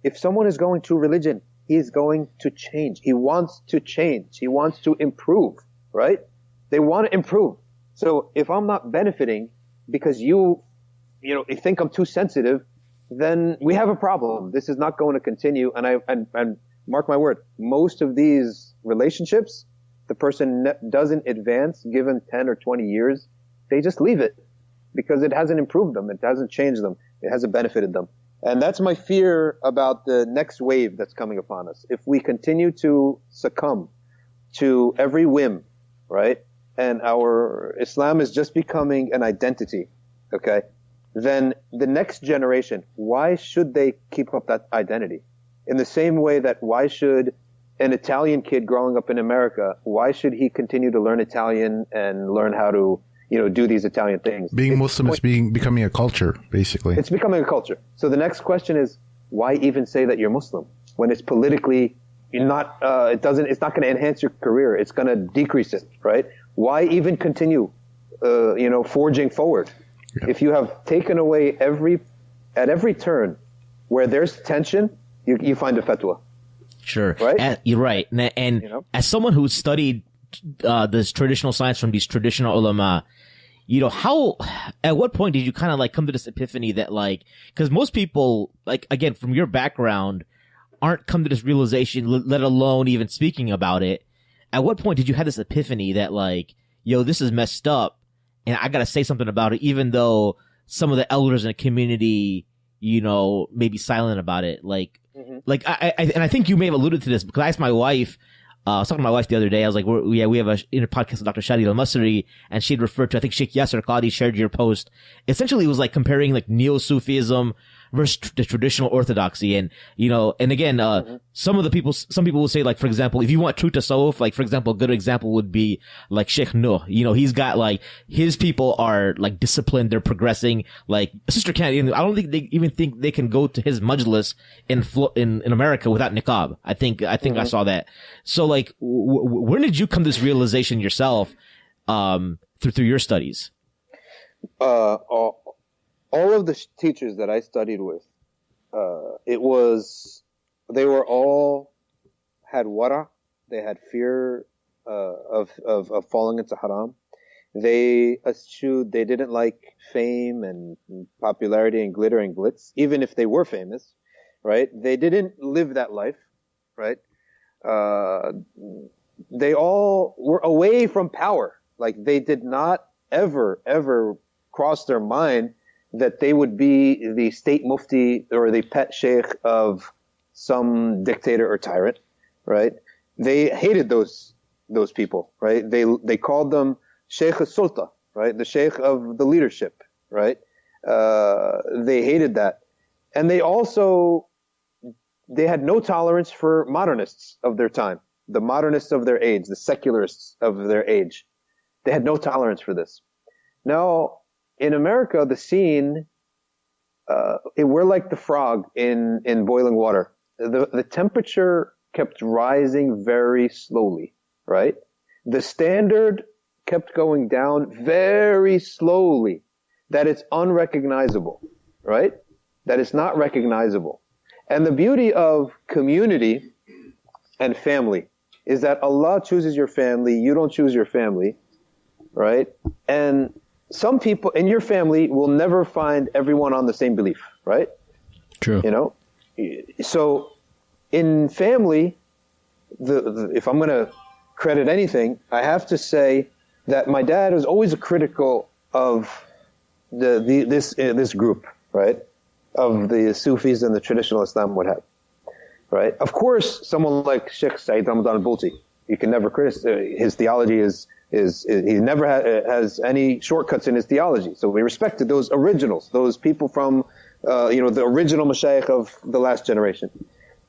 If someone is going to religion, he's going to change. He wants to change. He wants to improve, right? They want to improve. So if I'm not benefiting because you think I'm too sensitive, then we have a problem. This is not going to continue. And mark my word, most of these relationships, the person doesn't advance given 10 or 20 years. They just leave it because it hasn't improved them. It hasn't changed them. It hasn't benefited them. And that's my fear about the next wave that's coming upon us. If we continue to succumb to every whim, right? And our Islam is just becoming an identity, okay? Then the next generation, why should they keep up that identity? In the same way that why should an Italian kid growing up in America, why should he continue to learn Italian and learn how to do these Italian things? Being Muslim is becoming a culture, basically. It's becoming a culture. So the next question is, why even say that you're Muslim when it's politically not? It's not going to enhance your career. It's going to decrease it, right? Why even continue, forging forward? Yeah. If you have taken away at every turn where there's tension, you find a fatwa. Sure, right? You're right. And as someone who studied this traditional science from these traditional ulama, at what point did you kind of like come to this epiphany that like, because most people, like, again, from your background, aren't come to this realization, let alone even speaking about it. At what point did you have this epiphany that like, this is messed up and I got to say something about it, even though some of the elders in the community, may be silent about it? Like, I think you may have alluded to this because I asked my wife, I was talking to my wife the other day. I was like, we have a podcast with Dr. Shadee Elmasry, and she'd referred to, I think Sheikh Yasser Qadi shared your post. Essentially, it was like comparing like neo-Sufism versus the traditional orthodoxy. And, and again, some people will say, like, for example, if you want true tasawwuf, like, for example, a good example would be like Sheikh Nuh. He's got like, his people are like disciplined, they're progressing. Like, a sister can't, I don't think they even think they can go to his majlis in America without niqab. I think I saw that. So like, when did you come to this realization yourself, through your studies? All of the teachers that I studied with, they were all had wara. They had fear of falling into haram. They eschewed. They didn't like fame and popularity and glitter and glitz, even if they were famous, right? They didn't live that life, right? they all were away from power. Like they did not ever cross their mind that they would be the state mufti or the pet sheikh of some dictator or tyrant, right? They hated those people, right? They called them Sheikh al-Sulta, right? The sheikh of the leadership, right? They hated that. And they had no tolerance for modernists of their time, the modernists of their age, the secularists of their age. They had no tolerance for this. Now, in America, the scene, we're like the frog in boiling water. The temperature kept rising very slowly, right? The standard kept going down very slowly, that it's unrecognizable, right? That it's not recognizable. And the beauty of community and family is that Allah chooses your family, you don't choose your family, right? And some people in your family will never find everyone on the same belief, right? True. You know? So in family, if I'm going to credit anything, I have to say that my dad was always critical of this group, right? Of the Sufis and the traditional Islam would have, right? Of course, someone like Sheikh Saeed Ramadan al-Bulti, you can never criticize. His theology is he never has any shortcuts in his theology. So we respected those originals, those people from, the original mashayikh of the last generation.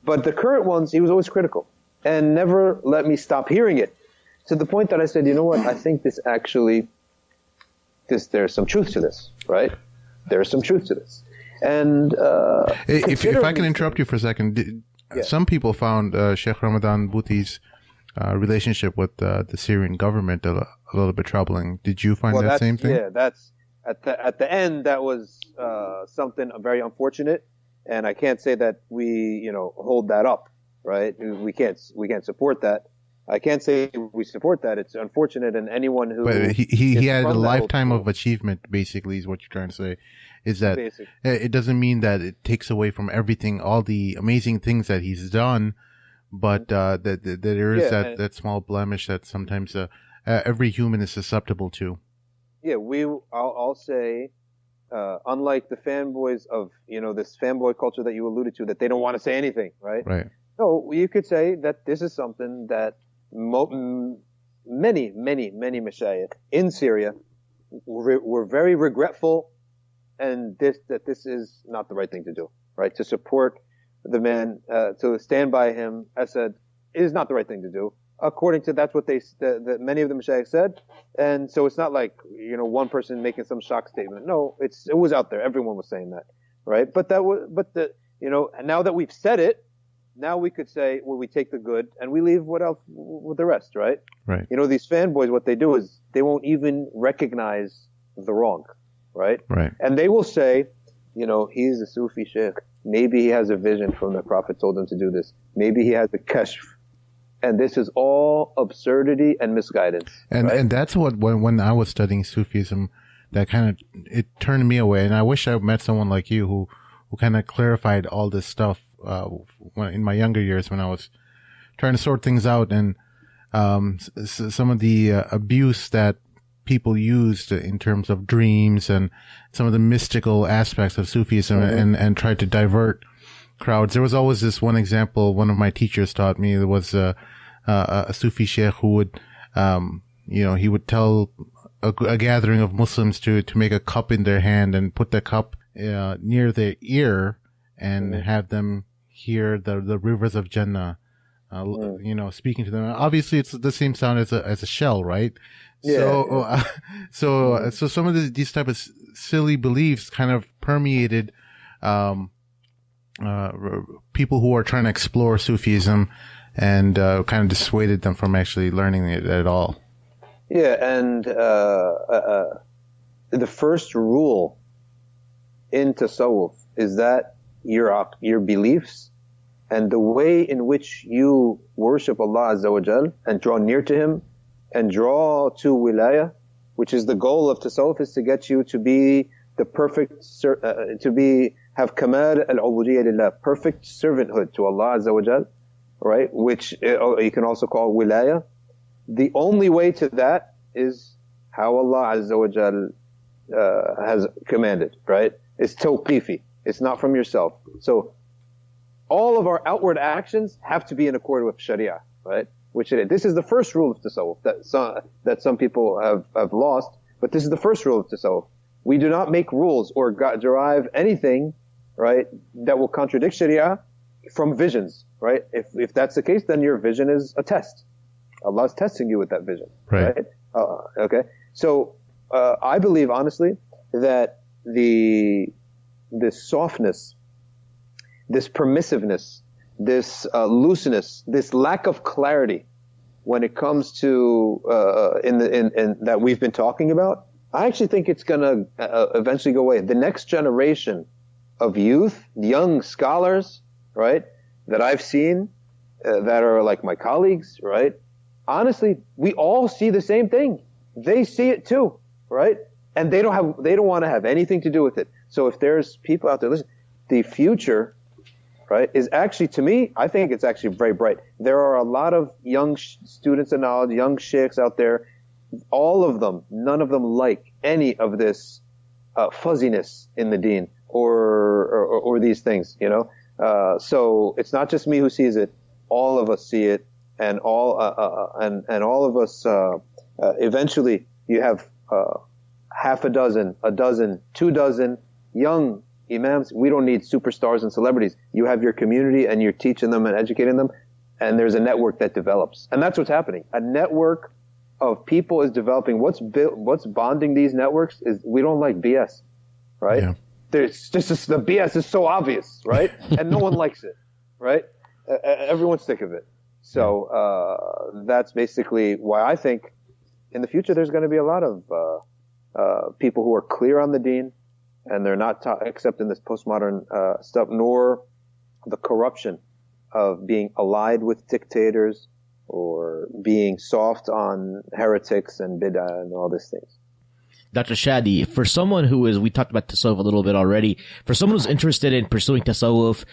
But the current ones, he was always critical and never let me stop hearing it, to the point that I said, you know what? I think there's some truth to this, right? There's some truth to this. And if I can interrupt you for a second, some people found Sheikh Ramadan Bhuti's relationship with the Syrian government a little bit troubling. Did you find that same thing? Yeah, that's at the end. That was something very unfortunate, and I can't say that we hold that up, right? We can't support that. I can't say we support that. It's unfortunate, and anyone who... But he had a lifetime of achievement, basically, is what you're trying to say. Is that it doesn't mean that it takes away from everything, all the amazing things that he's done, but that there is that small blemish that sometimes every human is susceptible to. Yeah, I'll say, unlike the fanboys of, this fanboy culture that you alluded to, that they don't want to say anything, right? Right. No, you could say that this is something that many mashayikh in Syria were very regretful, and that this is not the right thing to do, right? To support the man, to stand by him, Assad, is not the right thing to do. According to that's what many of the mashayikh said, and so it's not like one person making some shock statement. No, it was out there. Everyone was saying that, right? But now that we've said it, now we could say, well, we take the good and we leave what else with the rest, right? Right. These fanboys, what they do is they won't even recognize the wrong, right? Right. And they will say, he's a Sufi sheikh. Maybe he has a vision from the Prophet told him to do this. Maybe he has a kashf. And this is all absurdity and misguidance. And right? and that's what, when I was studying Sufism, that kind of, it turned me away. And I wish I met someone like you who kind of clarified all this stuff in my younger years, when I was trying to sort things out, and some of the abuse that people used in terms of dreams and some of the mystical aspects of Sufism, and tried to divert crowds. There was always this one example one of my teachers taught me. There was a Sufi sheikh who would, he would tell a gathering of Muslims to make a cup in their hand and put the cup near their ear and have them hear the rivers of Jannah, speaking to them. Obviously, it's the same sound as a shell, right? Yeah. So some of these type of silly beliefs kind of permeated people who are trying to explore Sufism, and kind of dissuaded them from actually learning it at all. Yeah, and the first rule in Tasawwuf is that your beliefs and the way in which you worship Allah Azza wa Jal and draw near to Him and draw to wilayah, which is the goal of Tasawwuf, is to get you to be the perfect, have kamal al-ubudiyya lillah, perfect servanthood to Allah Azza wa Jal. right? Which you can also call wilaya. The only way to that is how Allah Azza wa Jal has commanded, right? It's tawqifi. It's not from yourself. So all of our outward actions have to be in accord with Sharia, right? Which it is. This is the first rule of tasawwuf that some people have lost, but this is the first rule of tasawwuf. We do not make rules or derive anything, right, that will contradict Sharia from visions, right? If that's the case, then your vision is a test. Allah is testing you with that vision, right? Okay. So I believe honestly that this softness, this permissiveness, this looseness, this lack of clarity when it comes to in that we've been talking about, I actually think it's going to eventually go away. The next generation of youth, young scholars, right, that I've seen that are like my colleagues, right? Honestly, we all see the same thing. They see it too, right? And they don't want to have anything to do with it. So if there's people out there, listen, the future, right, is actually, to me, I think it's actually very bright. There are a lot of young students of knowledge, young sheikhs out there. All of them, none of them like any of this fuzziness in the deen or these things, you know. So it's not just me who sees it. All of us see it, and all of us. Eventually, you have half a dozen, 2 dozen young imams. We don't need superstars and celebrities. You have your community, and you're teaching them and educating them, and there's a network that develops, and that's what's happening. A network of people is developing. What's bonding these networks is we don't like BS, right? Yeah. There's just the BS is so obvious, right? And no one likes it, right? Everyone's sick of it. So that's basically why I think in the future there's going to be a lot of people who are clear on the deen, and they're not accepting this postmodern stuff, nor the corruption of being allied with dictators or being soft on heretics and bid'ah and all these things. Dr. Shadee, for someone who is, we talked about tasawwuf a little bit already, for someone who's interested in pursuing tasawwuf,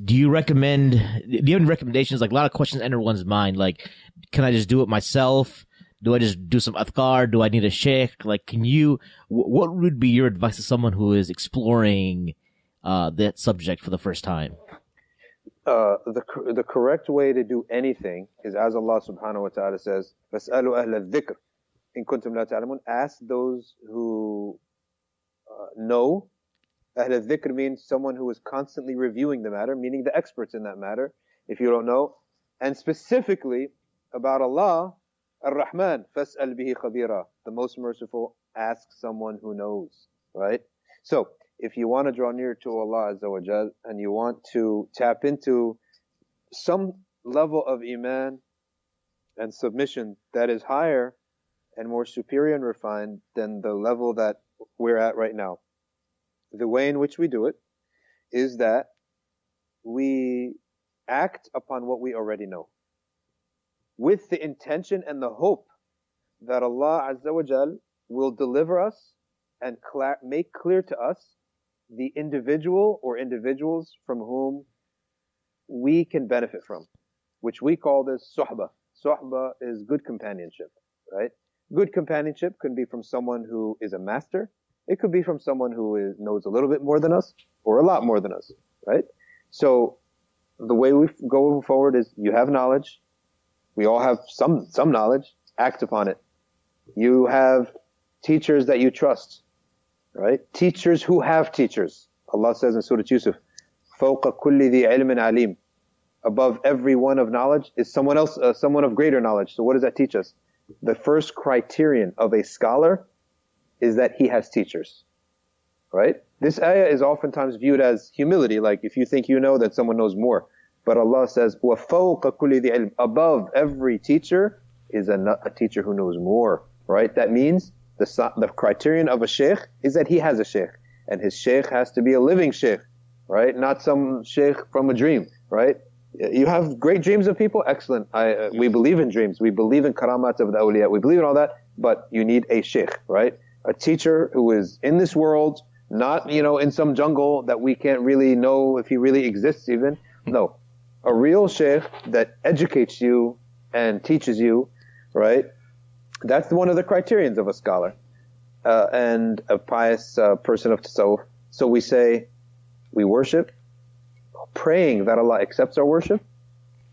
do you have any recommendations? Like, a lot of questions enter one's mind, like, can I just do it myself? Do I just do some adhkar? Do I need a sheikh? Like, what would be your advice to someone who is exploring that subject for the first time? The correct way to do anything is, as Allah subhanahu wa ta'ala says, فَاسْأَلُوا أَهْلَ الذِّكْرِ إِن كُنْتُمْ لَا تَعْلَمُونَ. Ask those who know. Ahl al-dhikr means someone who is constantly reviewing the matter, meaning the experts in that matter, if you don't know. And specifically about Allah, Ar-Rahman, فَاسْأَلْ بِهِ خَبِيرًا. The most merciful, ask someone who knows, right? So, if you want to draw near to Allah Azza wa Jal, and you want to tap into some level of iman and submission that is higher and more superior and refined than the level that we're at right now, the way in which we do it is that we act upon what we already know, with the intention and the hope that Allah Azza wa Jal will deliver us and make clear to us the individual or individuals from whom we can benefit from, which we call this suhbah. Suhbah is good companionship, right? Good companionship can be from someone who is a master. It could be from someone who knows a little bit more than us or a lot more than us, right? So the way we go forward is, you have knowledge. We all have some knowledge. Act upon it. You have teachers that you trust, right? Teachers who have teachers. Allah says in Surah Yusuf, فَوْقَ كُلِّ ذِي عِلْمٍ عَلِيمٍ. Above every one of knowledge is someone else, someone of greater knowledge. So what does that teach us? The first criterion of a scholar is that he has teachers, right? This ayah is oftentimes viewed as humility, like if you think you know, that someone knows more. But Allah says, وَفَوْقَ كُلِّ ذِي عِلْمٍ. Above every teacher is a teacher who knows more, right? That means the criterion of a sheikh is that he has a sheikh, and his sheikh has to be a living sheikh, right? Not some sheikh from a dream, right? You have great dreams of people, excellent. We believe in dreams. We believe in karamat of the awliya. We believe in all that, but you need a sheikh, right? A teacher who is in this world, not, in some jungle that we can't really know if he really exists even. No. a real sheikh that educates you and teaches you, right? That's one of the criterions of a scholar and a pious person of tasawwuf. So we say, we worship, praying that Allah accepts our worship,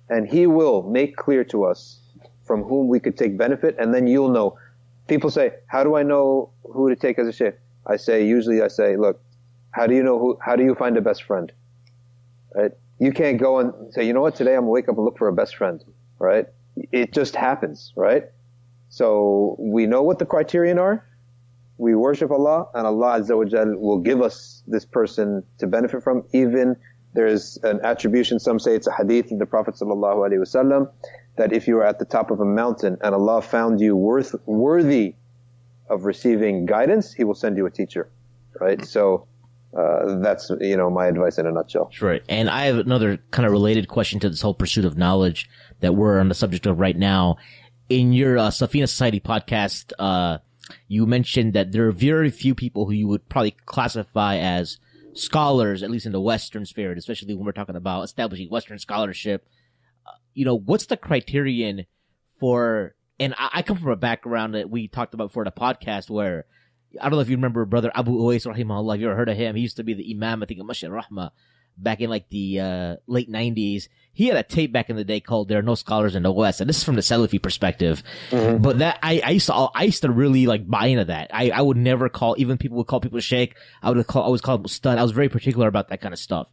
and He will make clear to us from whom we could take benefit, and then you'll know. People say, how do I know who to take as a sheikh? Usually I say, look, how do you find a best friend? Right? You can't go and say, you know what, today I'm going to wake up and look for a best friend, right? It just happens, right? So we know what the criterion are. We worship Allah, and Allah Azza wa Jal will give us this person to benefit from. Even there's an attribution, some say it's a hadith of the Prophet sallallahu alaihi wasallam, that if you are at the top of a mountain and Allah found you worthy of receiving guidance, He will send you a teacher, right? So that's my advice in a nutshell. Right. And I have another kind of related question to this whole pursuit of knowledge that we're on the subject of right now. In your Safina Society podcast, you mentioned that there are very few people who you would probably classify as scholars, at least in the Western sphere, especially when we're talking about establishing Western scholarship. What's the criterion for, and I come from a background that we talked about before the podcast where, I don't know if you remember Brother Abu Uwais rahimahullah, have you ever heard of him? He used to be the Imam, I think, of Masjid Rahma back in like the late 90s. He had a tape back in the day called "There Are No Scholars in the West," and this is from the Salafi perspective. Mm-hmm. But that I used to really like buy into that. I would never call, even people would call people sheikh. I would always call them stud. I was very particular about that kind of stuff.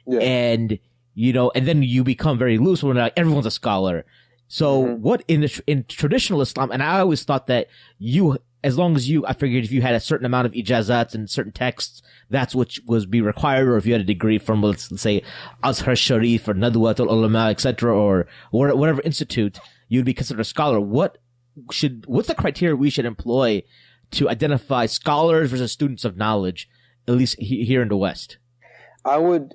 Yeah. And and then you become very loose when like everyone's a scholar. So what in traditional Islam, and I always thought that as long as I figured if you had a certain amount of ijazats and certain texts, that's what was be required, or if you had a degree from, let's say, Azhar Sharif or Nadwat al-Ulama, etc., or whatever institute, you'd be considered a scholar. What's the criteria we should employ to identify scholars versus students of knowledge, at least here in the West? I would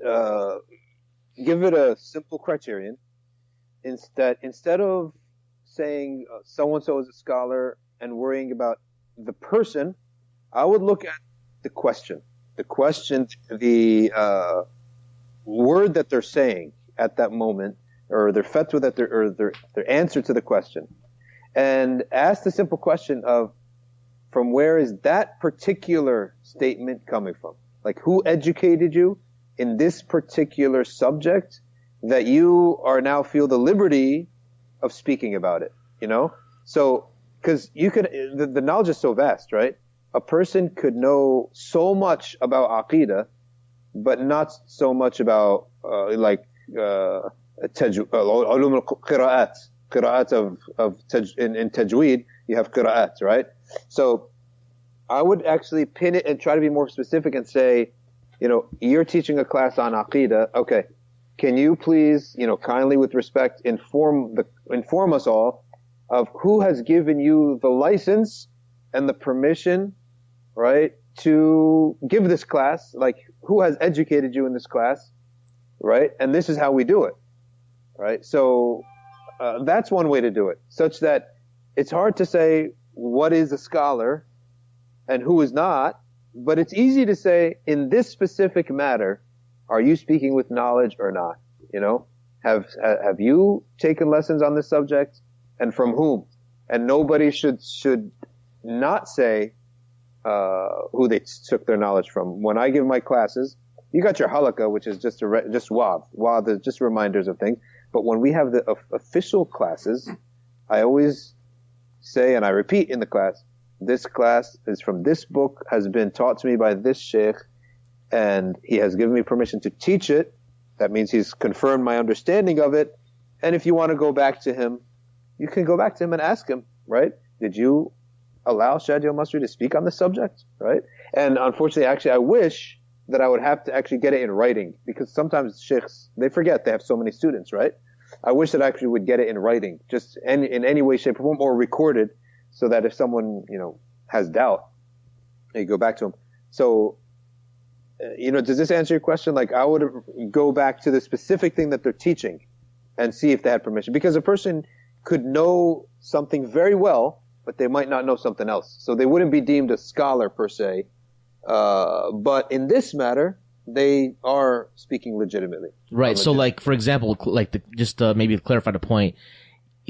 give it a simple criterion. Instead of saying so-and-so is a scholar and worrying about the person, I would look at the question. The word that they're saying at that moment, or their fatwa their answer to the question, and ask the simple question of, from where is that particular statement coming from? Like, who educated you in this particular subject that you are now feel the liberty of speaking about it? So, because the knowledge is so vast, right? A person could know so much about Aqidah, but not so much about ulum al-qira'at. Qira'at in tajweed, you have qira'at, right? So I would actually pin it and try to be more specific and say, you're teaching a class on Aqidah. Okay, can you please, kindly with respect, inform us all of who has given you the license and the permission, right, to give this class, like who has educated you in this class, right? And this is how we do it, right? So that's one way to do it, such that it's hard to say what is a scholar and who is not, but it's easy to say, in this specific matter, are you speaking with knowledge or not? Have you taken lessons on this subject, and from whom? And nobody should not say who they took their knowledge from. When I give my classes, you got your halaqah, which is just wa'adh. Wa'adh is just reminders of things. But when we have the official classes, I always say, and I repeat in the class, this class is from this book, has been taught to me by this sheikh, and he has given me permission to teach it. That means he's confirmed my understanding of it. And if you want to go back to him, you can go back to him and ask him, right? Did you allow Shadee Elmasry to speak on the subject, right? And unfortunately, actually, I wish that I would have to actually get it in writing, because sometimes sheikhs, they forget they have so many students, right? I wish that I actually would get it in writing, just in any way, shape, or form, or recorded, so that if someone, has doubt, you go back to him. So, does this answer your question? Like, I would go back to the specific thing that they're teaching and see if they had permission, because a person could know something very well, but they might not know something else. So they wouldn't be deemed a scholar per se. But in this matter, they are speaking legitimately. Right. So, like, for example, like, just maybe to clarify the point,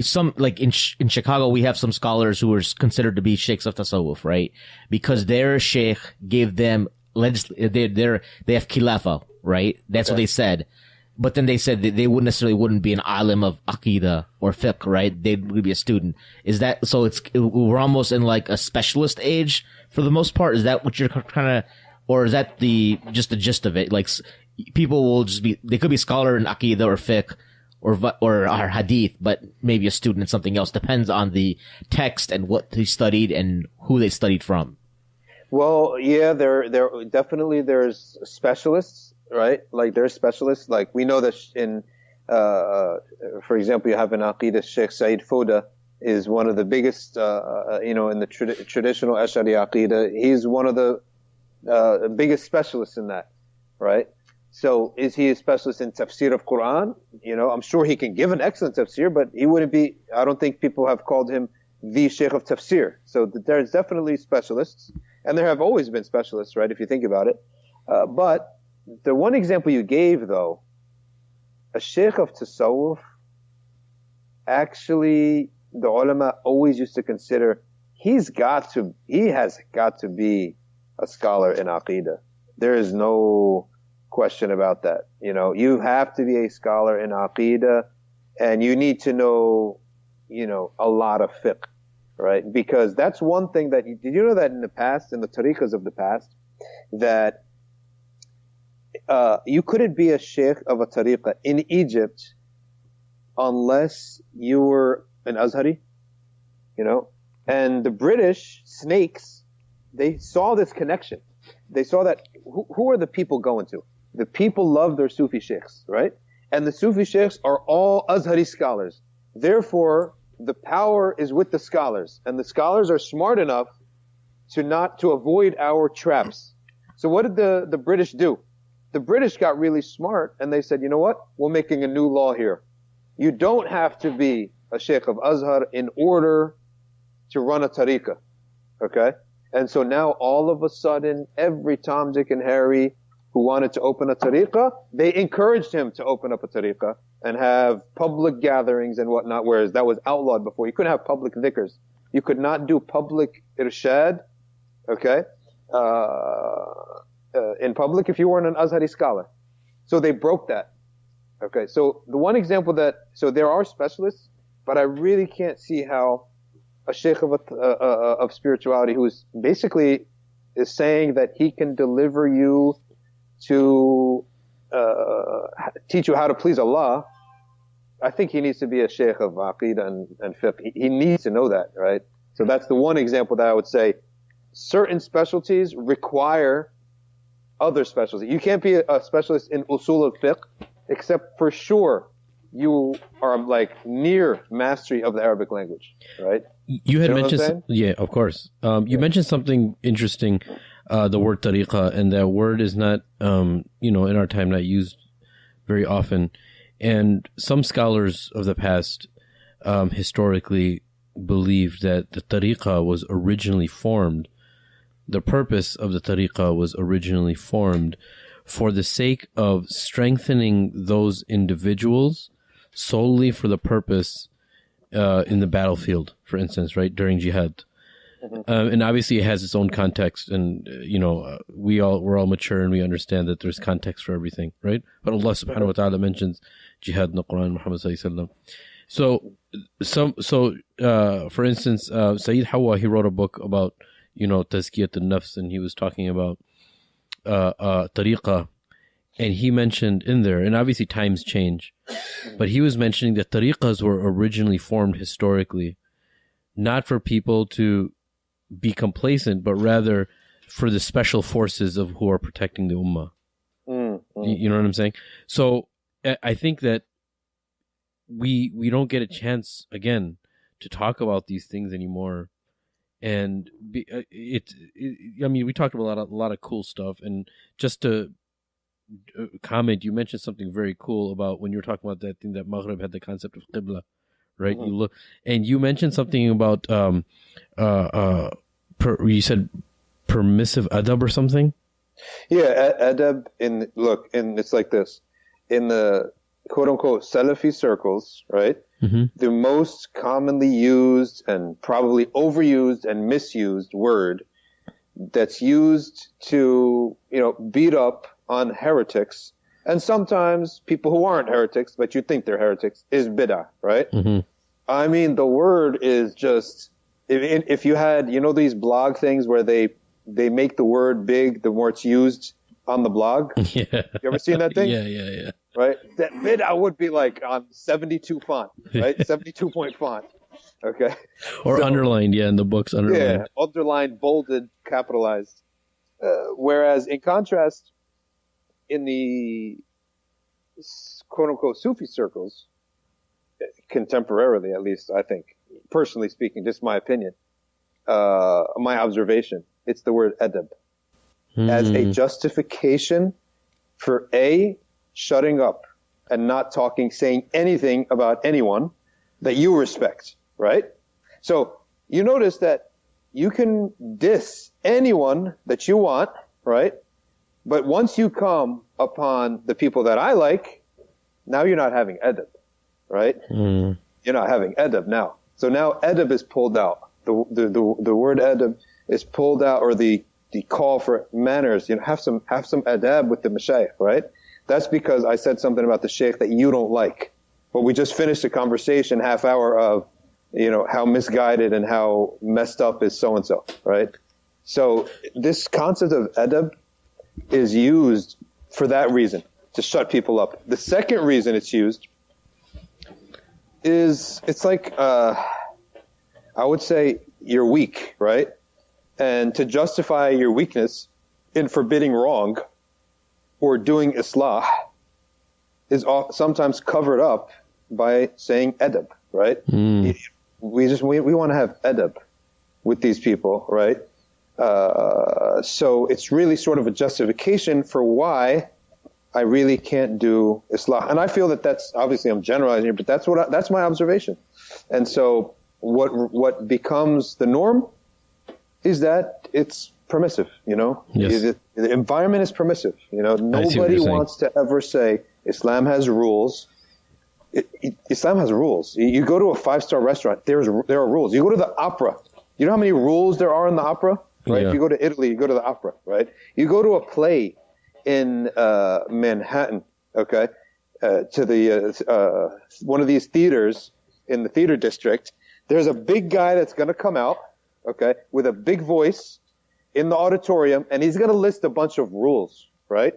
some, like, in Chicago, we have some scholars who are considered to be sheikhs of tasawwuf, right? Because their sheikh gave them, they have khilafa, right? That's what they said. But then they said that they wouldn't be an alim of aqidah or fiqh, right? They would be a student. Is that, so we're almost in like a specialist age for the most part? Is that what you're kind of, or is that just the gist of it? Like, people will just be, they could be scholar in aqidah or fiqh or hadith, but maybe a student in something else. Depends on the text and what they studied and who they studied from. Well, yeah, there definitely there's specialists, right? Like there's specialists. Like we know that in, for example, you have an Aqidah Sheikh Saeed Foda is one of the biggest, in the traditional Ash'ari Aqidah. He's one of the biggest specialists in that, right? So is he a specialist in tafsir of Quran? I'm sure he can give an excellent tafsir, but he wouldn't be, I don't think people have called him the Sheikh of tafsir. So there's definitely specialists. And there have always been specialists, right, if you think about it. But the one example you gave, though, a sheikh of tasawwuf, actually, the ulama always used to consider he has got to be a scholar in aqidah. There is no question about that. You have to be a scholar in aqidah, and you need to know, a lot of fiqh. Right? Because that's one thing did you know that in the past, in the tariqas of the past, that you couldn't be a sheikh of a tariqa in Egypt unless you were an Azhari, and the British snakes, they saw this connection. They saw that who are the people going to? The people love their Sufi sheikhs, right? And the Sufi sheikhs are all Azhari scholars. Therefore, the power is with the scholars, and the scholars are smart enough to avoid our traps. So what did the British do? The British got really smart, and they said, you know what? We're making a new law here. You don't have to be a sheikh of Azhar in order to run a tariqah. Okay? And so now all of a sudden, every Tom, Dick, and Harry who wanted to open a tariqah, they encouraged him to open up a tariqah and have public gatherings and whatnot, whereas that was outlawed before. You couldn't have public dhikrs. You could not do public irshad, okay, in public if you weren't an Azhari scholar. So they broke that. Okay, so the one example so there are specialists, but I really can't see how a sheikh of spirituality who's basically is saying that he can deliver you to teach you how to please Allah. I think he needs to be a sheikh of aqidah and fiqh. He needs to know that, right? So that's the one example that I would say certain specialties require other specialties. You can't be a specialist in usul of fiqh, except for sure you are like near mastery of the Arabic language, right? You had mentioned, yeah, of course. You mentioned something interesting, the word tariqa, and that word is not, in our time, not used very often. And some scholars of the past, historically believed that the tariqa was originally formed. The purpose of the tariqa was originally formed for the sake of strengthening those individuals solely for the purpose in the battlefield, for instance, right, during jihad. Mm-hmm. And obviously it has its own context, and we're all mature and we understand that there's context for everything, right? But Allah subhanahu wa ta'ala mentions jihad in the Quran, Muhammad sallallahu alaihi wasallam. For instance, Sayyid Hawa, he wrote a book about tazkiyat al-nafs, and he was talking about tariqa, and he mentioned in there, and obviously times change, but he was mentioning that tariqas were originally formed historically, not for people to be complacent, but rather for the special forces of who are protecting the ummah. You know what I'm saying? So I think that we don't get a chance again to talk about these things anymore. And we talked about a lot of cool stuff. And just to comment, you mentioned something very cool about when you were talking about that thing that Maghrib had the concept of qibla, right? Mm-hmm. You look, and you mentioned something about you said permissive adab or something. Yeah, adab it's like this. In the quote unquote Salafi circles, right? Mm-hmm. The most commonly used and probably overused and misused word that's used to, beat up on heretics and sometimes people who aren't heretics, but you think they're heretics, is bid'ah, right? Mm-hmm. I mean, the word is just, if you had, these blog things where they make the word big the more it's used on the blog. Yeah. You ever seen that thing? Yeah. Right? That bid'ah would be like on 72 font, right? 72 point font. Okay. Or underlined, in the books underlined. Yeah, underlined, bolded, capitalized. Whereas in contrast, in the quote unquote Sufi circles, contemporarily at least, I think, personally speaking, just my opinion, my observation, it's the word adab as a justification for shutting up and not saying anything about anyone that you respect, right? So you notice that you can diss anyone that you want, right? But once you come upon the people that I like, now you're not having adab, right? You're not having adab now. So now adab is pulled out. The word adab is pulled out, or the call for manners. Have some adab with the mashayikh, right? That's because I said something about the sheikh that you don't like. But we just finished a conversation, half hour of, how misguided and how messed up is so-and-so, right? So this concept of adab is used for that reason, to shut people up. The second reason it's used is, it's like, I would say you're weak, right? And to justify your weakness in forbidding wrong or doing islah is sometimes covered up by saying adab, right? We want to have adab with these people, right? So it's really sort of a justification for why I really can't do islah. And I feel that that's, obviously I'm generalizing here, but that's my observation. And so what becomes the norm is that it's permissive, Yes. The environment is permissive, nobody wants to ever say Islam has rules. Islam has rules. You go to a 5-star restaurant, there are rules. You go to the opera. You know how many rules there are in the opera, right? Yeah. If you go to Italy, you go to the opera, right? You go to a play in Manhattan, okay, to the one of these theaters in the theater district. There's a big guy that's going to come out, okay, with a big voice in the auditorium, and he's going to list a bunch of rules, right?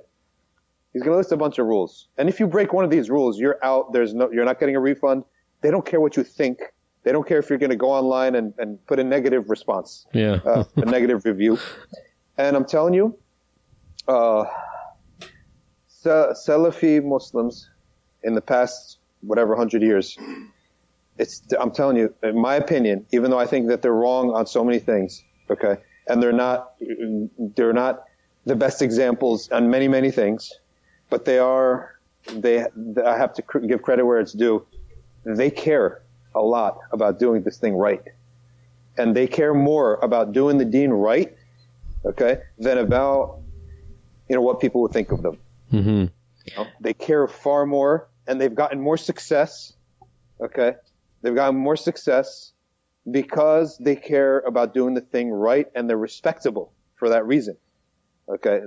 He's going to list a bunch of rules. And if you break one of these rules, you're out. You're not getting a refund. They don't care what you think. They don't care if you're going to go online and put a negative response, a negative review. And I'm telling you, Salafi Muslims in the past, 100 years, I'm telling you, in my opinion, even though I think that they're wrong on so many things, okay, and they're not the best examples on many, many things, but I have to give credit where it's due. They care a lot about doing this thing right. And they care more about doing the deen right, okay, than about, what people would think of them. Mm-hmm. They care far more, and they've gotten more success, okay? They've gotten more success because they care about doing the thing right, and they're respectable for that reason. Okay,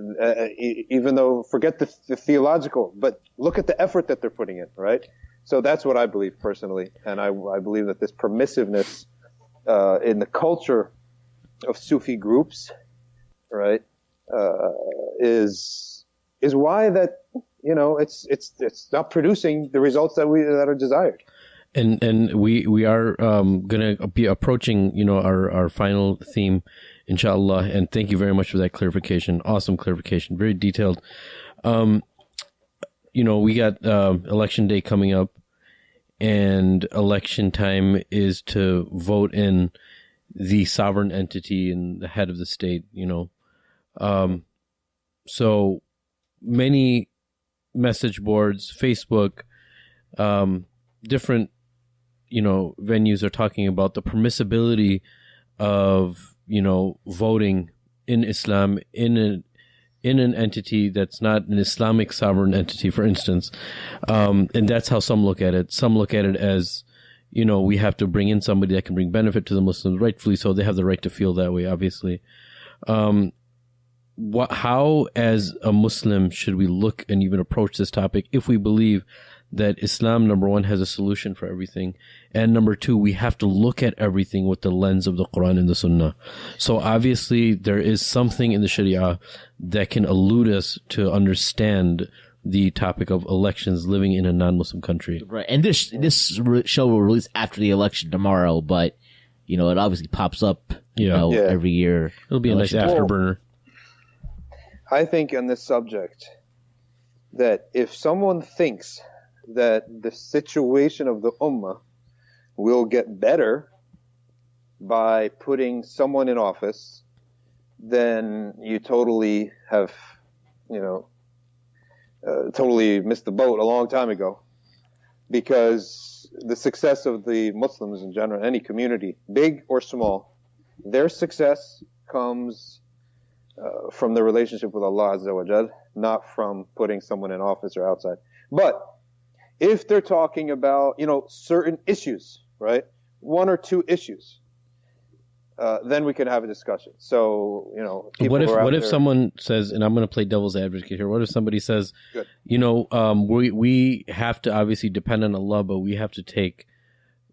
even though, forget the theological, but look at the effort that they're putting in, right? So that's what I believe personally, and I believe that this permissiveness in the culture of Sufi groups, right, is why that it's not producing the results that are desired. And we are gonna be approaching our final theme, inshallah, and thank you very much for that clarification. Awesome clarification, very detailed. We got election day coming up, and election time is to vote in the sovereign entity and the head of the state. So many message boards, Facebook, different venues are talking about the permissibility of voting in Islam in in an entity that's not an Islamic sovereign entity, for instance. And that's how some look at it. Some look at it as, we have to bring in somebody that can bring benefit to the Muslims, rightfully so. They have the right to feel that way, obviously. How, as a Muslim, should we look and even approach this topic if we believe that Islam, number one, has a solution for everything, and number two, we have to look at everything with the lens of the Quran and the Sunnah. So obviously, there is something in the Sharia that can elude us to understand the topic of elections living in a non-Muslim country. Right, and this show will release after the election tomorrow, but it obviously pops up, every year. It'll be a nice afterburner. I think on this subject that if someone thinks that the situation of the ummah will get better by putting someone in office, then you totally have, totally missed the boat a long time ago. Because the success of the Muslims in general, any community, big or small, their success comes from the relationship with Allah Azza wa Jal, not from putting someone in office or outside. But if they're talking about, certain issues, right? One or two issues, then we can have a discussion. So, what if someone says, and I'm going to play devil's advocate here. What if somebody says, Good. We have to obviously depend on Allah, but we have to take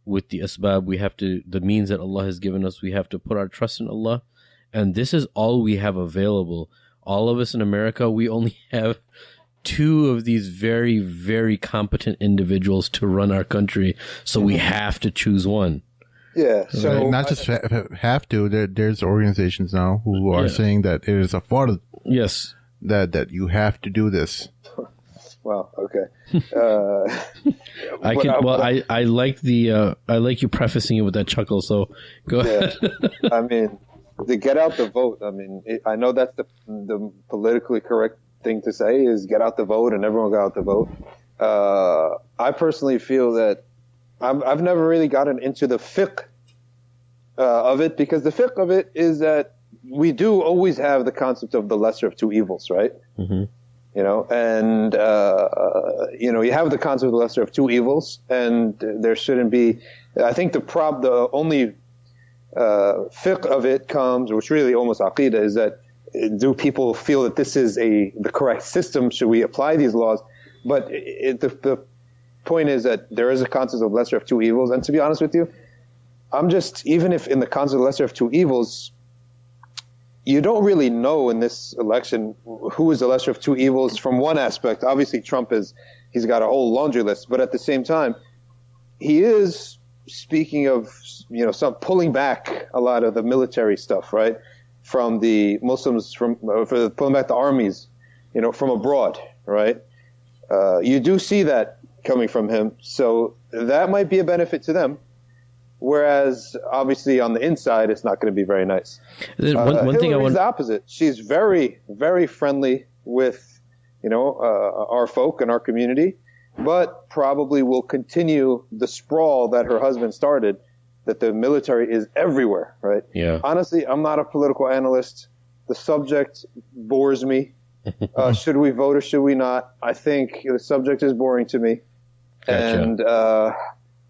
with the asbab, the means that Allah has given us, we have to put our trust in Allah. And this is all we have available. All of us in America, we only have two of these very, very competent individuals to run our country. So we have to choose one. Yeah. So not just have to. There's organizations now who are saying that it is a fard. Yes. That you have to do this. Well, okay. I like I like you prefacing it with that chuckle. So go ahead. I mean, to get out the vote. I mean, I know that's the politically correct thing to say is get out the vote, and everyone got out the vote. I personally feel that I've never really gotten into the fiqh of it, because the fiqh of it is that we do always have the concept of the lesser of two evils, right? Mm-hmm. You have the concept of the lesser of two evils, and there shouldn't be. I think the only fiqh of it comes, which really almost aqidah, is that do people feel that this is the correct system? Should we apply these laws? But the point is that there is a concept of lesser of two evils, and to be honest with you, even if in the concept of lesser of two evils, you don't really know in this election who is the lesser of two evils from one aspect. Obviously, Trump he's got a whole laundry list, but at the same time, he is speaking of, some pulling back a lot of the military stuff, right? From the Muslims, pulling back the armies, from abroad, right? You do see that coming from him. So that might be a benefit to them. Whereas, obviously, on the inside, it's not going to be very nice. One thing the opposite. She's very, very friendly with, our folk and our community, but probably will continue the sprawl that her husband started, that the military is everywhere, right? Yeah. Honestly, I'm not a political analyst. The subject bores me. Should we vote or should we not? I think the subject is boring to me. Gotcha. And,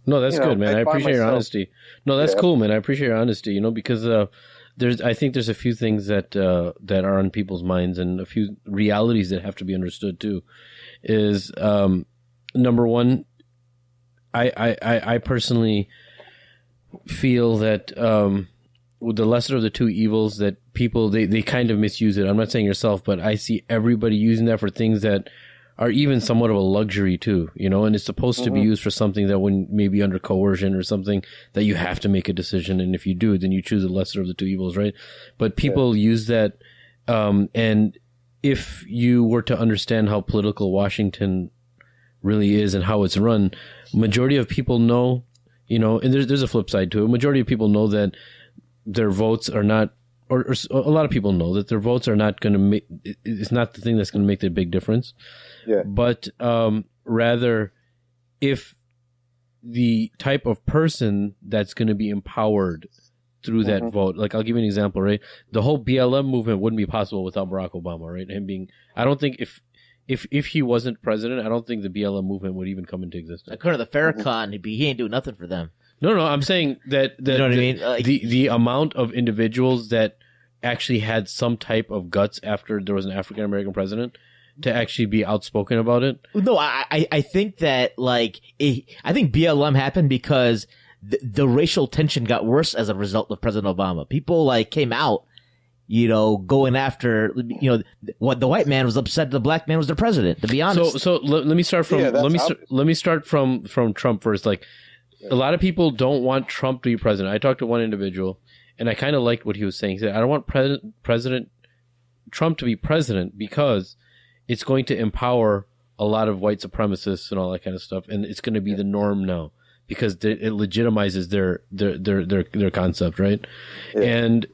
no, that's good, man. I appreciate your honesty. No, that's cool, man. I appreciate your honesty, because I think there's a few things that are on people's minds, and a few realities that have to be understood too. Is number one, I personally feel that with the lesser of the two evils, that people they kind of misuse it. I'm not saying yourself, but I see everybody using that for things that are even somewhat of a luxury too, and it's supposed to be used for something that when maybe under coercion or something that you have to make a decision. And if you do, then you choose the lesser of the two evils, right? But people use that. And if you were to understand how political Washington really is and how it's run, majority of people know, and there's a flip side to it. Majority of people know that their votes are not, or a lot of people know that their votes are not going to make, it's not the thing that's going to make the big difference. Yeah. But rather, if the type of person that's going to be empowered through that vote. Like, I'll give you an example, right? The whole BLM movement wouldn't be possible without Barack Obama, right? Him being, I don't think if he wasn't president, I don't think the BLM movement would even come into existence. According to the Farrakhan, he ain't doing nothing for them. No, I'm saying that you know what I mean? Like, the amount of individuals that actually had some type of guts after there was an African American president to actually be outspoken about it. No, I think that I think BLM happened because the racial tension got worse as a result of President Obama. People came out, going after, what the white man was upset the black man was the president, to be honest. So let me start from let me start from Trump first. Like, a lot of people don't want Trump to be president. I talked to one individual and I kind of liked what he was saying. He said, I don't want President Trump to be president because it's going to empower a lot of white supremacists and all that kind of stuff, and it's going to be the norm now because it legitimizes their concept, right? Yeah. And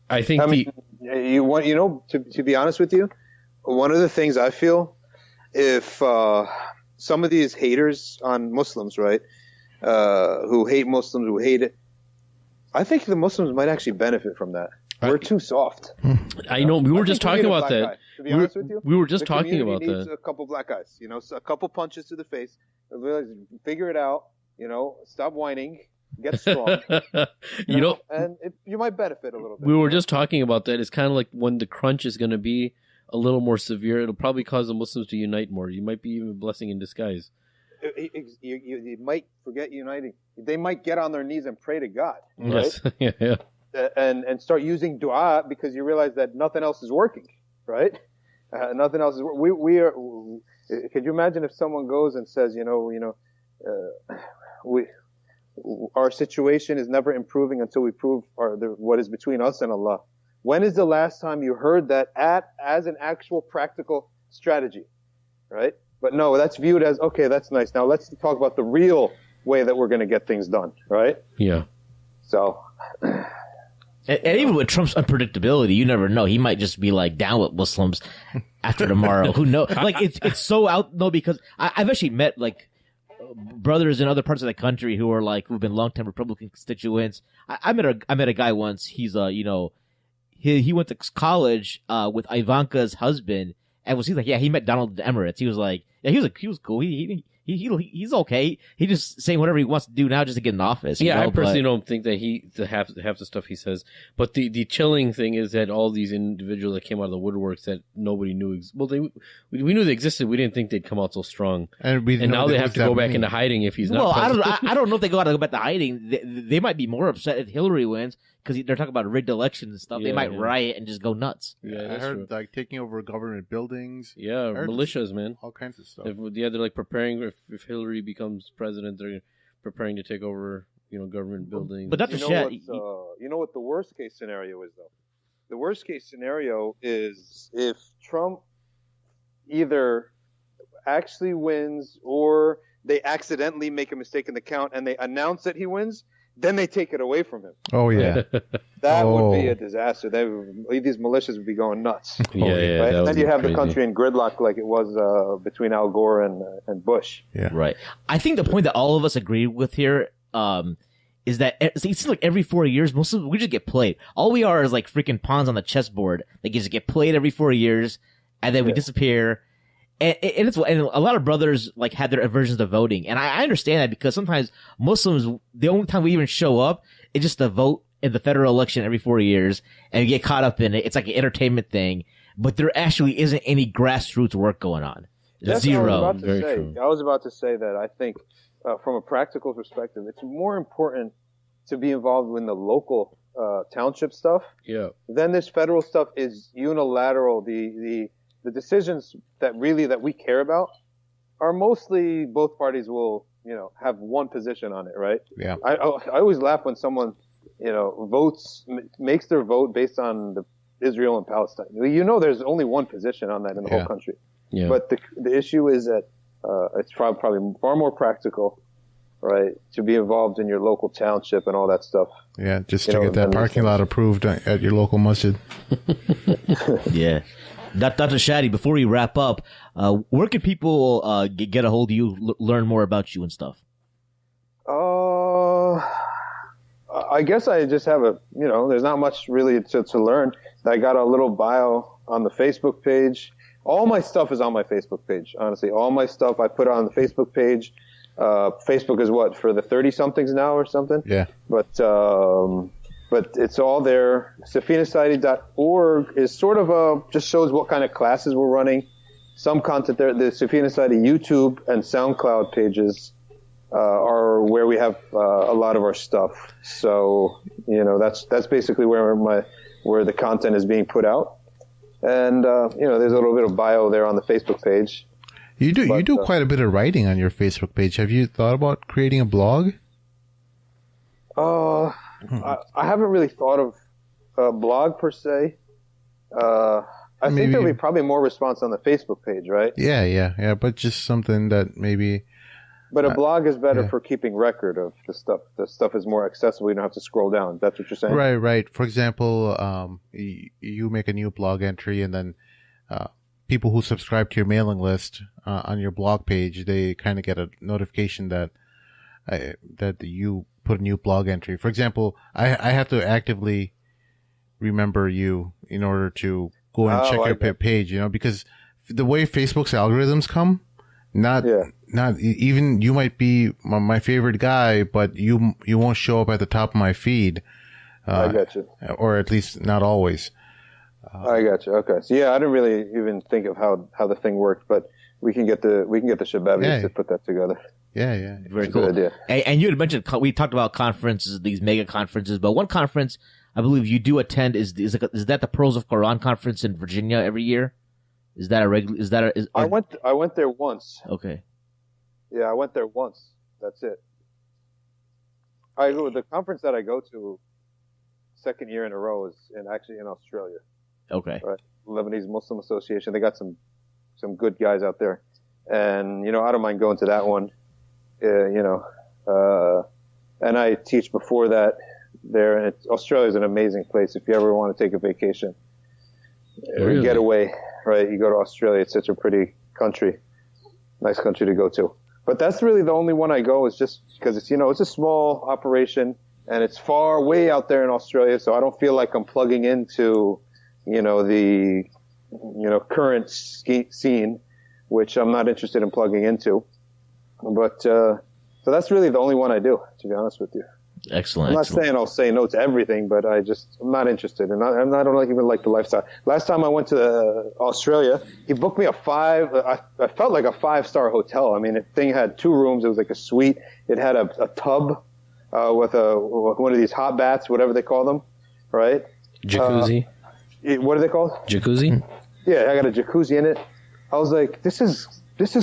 I think to be honest with you, one of the things I feel, if some of these haters on Muslims, right, who hate Muslims, who hate it, I think the Muslims might actually benefit from that. We're too soft. I know. We were just talking about that. Guy, to be honest with you, we were just talking about that. A couple black guys, a couple punches to the face. Figure it out. Stop whining. Get strong. And you might benefit a little bit. We were just talking about that. It's kind of like when the crunch is going to be a little more severe, it'll probably cause the Muslims to unite more. You might be even a blessing in disguise. You might forget uniting. They might get on their knees and pray to God, right? Yes. yeah. And start using dua because you realize that nothing else is working, right? Nothing else is. We are. Could you imagine if someone goes and says, our situation is never improving until we prove what is between us and Allah. When is the last time you heard that as an actual practical strategy, right? But no, that's viewed as, okay, that's nice. Now let's talk about the real way that we're going to get things done, right? Yeah. So. And even with Trump's unpredictability, you never know. He might just be down with Muslims after tomorrow. Who knows? It's so out though, because I've actually met brothers in other parts of the country who are who've been longtime Republican constituents. I met a guy once. He's he went to college with Ivanka's husband, and he's like, yeah, he met Donald in the Emirates. He was like, yeah, he was cool. He's okay. He just saying whatever he wants to do now just to get in office. Yeah, I personally don't think that half the stuff he says. But the chilling thing is that all these individuals that came out of the woodworks that nobody knew. We knew they existed. We didn't think they'd come out so strong. And now they have to go back into hiding if he's not. Well, I don't know if they go back to hiding. They might be more upset if Hillary wins because they're talking about rigged elections and stuff. Yeah, they might riot and just go nuts. Yeah, I heard true. Taking over government buildings. Yeah, militias, man. All kinds of stuff. They're preparing. If Hillary becomes president, they're preparing to take over, government buildings. But Dr. Shadee, you know what the worst case scenario is, though? The worst case scenario is if Trump either actually wins or they accidentally make a mistake in the count and they announce that he wins, then they take it away from him. Oh, yeah. That would be a disaster. These militias would be going nuts. Yeah. Right? And then you have the country in gridlock like it was between Al Gore and Bush. Yeah. Right. I think the point that all of us agree with here is that it seems like every 4 years, we just get played. All we are is freaking pawns on the chessboard. You just get played every 4 years, and then we disappear. And a lot of brothers had their aversions to voting, and I understand that because sometimes Muslims, the only time we even show up is just to vote in the federal election every 4 years, and we get caught up in it. It's like an entertainment thing, but there actually isn't any grassroots work going on. Zero. I was about to say that I think from a practical perspective, it's more important to be involved in the local township stuff. Yeah. Then this federal stuff is unilateral. The decisions that we care about are mostly both parties will, have one position on it, right? Yeah. I always laugh when someone, makes their vote based on Israel and Palestine. There's only one position on that in the whole country. Yeah. But the issue is that it's probably far more practical, right, to be involved in your local township and all that stuff. Yeah, just to get that parking lot approved at your local masjid. Yeah. Dr. Shadee, before we wrap up, where can people get a hold of you, learn more about you and stuff? I guess I just have there's not much really to learn. I got a little bio on the Facebook page. All my stuff is on my Facebook page, honestly. All my stuff I put on the Facebook page. Facebook is what, for the 30-somethings now or something? Yeah. But it's all there. SafinaSociety.org is sort of just shows what kind of classes we're running. Some content there. The Safina Society YouTube and SoundCloud pages are where we have a lot of our stuff. So, that's basically where the content is being put out. And, there's a little bit of bio there on the Facebook page. You do quite a bit of writing on your Facebook page. Have you thought about creating a blog? I haven't really thought of a blog per se. I think there'll be probably more response on the Facebook page, right? Yeah. But just something that maybe... But a blog is better for keeping record of the stuff. The stuff is more accessible. You don't have to scroll down. That's what you're saying? Right. For example, you make a new blog entry, and then people who subscribe to your mailing list on your blog page, they kind of get a notification that you put a new blog entry. For example, I have to actively remember you in order to go and check your page, because the way Facebook's algorithms come, not even you might be my favorite guy, but you won't show up at the top of my feed. I got you. Or at least not always. I got you. Okay. So I didn't really even think of how the thing worked, but we can get the Shababis to put that together. Yeah. Very cool. Good idea. And you had mentioned, we talked about conferences, these mega conferences, but one conference I believe you do attend is that the Pearls of Quran conference in Virginia every year? Is that a regular? I went there once. Okay. Yeah, I went there once. That's it. The conference that I go to, second year in a row, is actually in Australia. Okay. Right, Lebanese Muslim Association. They got some good guys out there, and I don't mind going to that one. And I teach before that there, and Australia is an amazing place if you ever want to take a vacation, get away. Right, you go to Australia. It's such a pretty country, nice country to go to. But that's really the only one I go, is just because it's it's a small operation and it's far way out there in Australia, so I don't feel like I'm plugging into the current scene, which I'm not interested in plugging into. But so that's really the only one I do, to be honest with you. Excellent. I'm not saying I'll say no to everything, but I'm not interested, and I don't even like the lifestyle. Last time I went to Australia, he booked me I felt like a 5-star hotel. I mean, the thing had 2 rooms. It was like a suite. It had a tub with one of these hot baths, whatever they call them, right? Jacuzzi. What are they called? Jacuzzi. Yeah, I got a jacuzzi in it. I was like, this is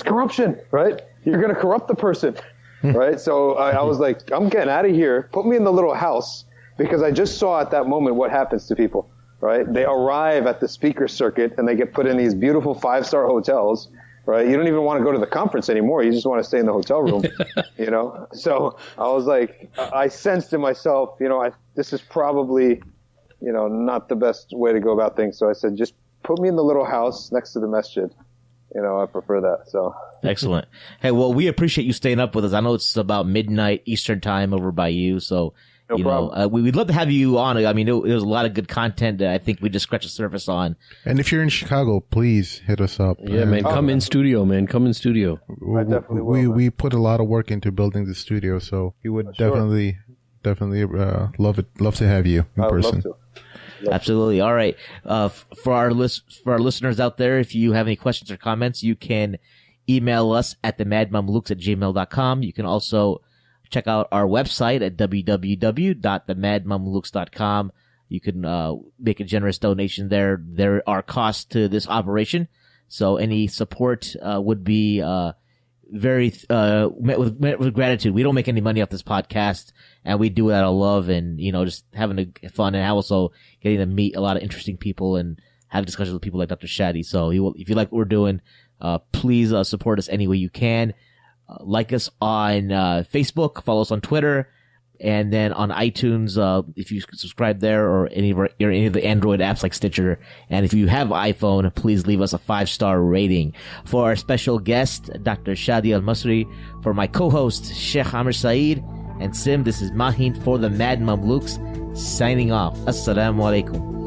corruption, right? You're gonna corrupt the person. Right, so I was like, I'm getting out of here. Put me in the little house, because I just saw at that moment what happens to people. Right, they arrive at the speaker circuit and they get put in these beautiful 5-star hotels. Right, you don't even want to go to the conference anymore. You just want to stay in the hotel room. So I was like, I sensed in myself, this is probably, not the best way to go about things. So I said, just put me in the little house next to the masjid. I prefer that. So excellent. Hey, well, we appreciate you staying up with us. I know it's about midnight Eastern time over by you, so no problem. We'd love to have you on. I mean, it was a lot of good content that I think we just scratched the surface on. And if you're in Chicago, please hit us up. Yeah, man, come in studio, man. Come in studio. I definitely will. We put a lot of work into building the studio, so we would definitely love to have you in person. Love to. Absolutely. All right. For our listeners out there, if you have any questions or comments, you can email us at themadmamluks@gmail.com. You can also check out our website at www.themadmamluks.com. You can make a generous donation there. There are costs to this operation, so any support would be very met with gratitude. We don't make any money off this podcast, and we do it out of love and just having fun, and also getting to meet a lot of interesting people and have discussions with people like Dr. Shadee. So if you like what we're doing, please support us any way you can. Like us on Facebook, follow us on Twitter, and then on iTunes, if you subscribe there, or any of the Android apps like Stitcher. And if you have iPhone, please leave us a 5-star rating. For our special guest, Dr. Shadee Elmasry, for my co-host, Sheikh Amr Saeed, And Sim, this is Mahin for the Mad Mamluks, signing off. Assalamu alaikum.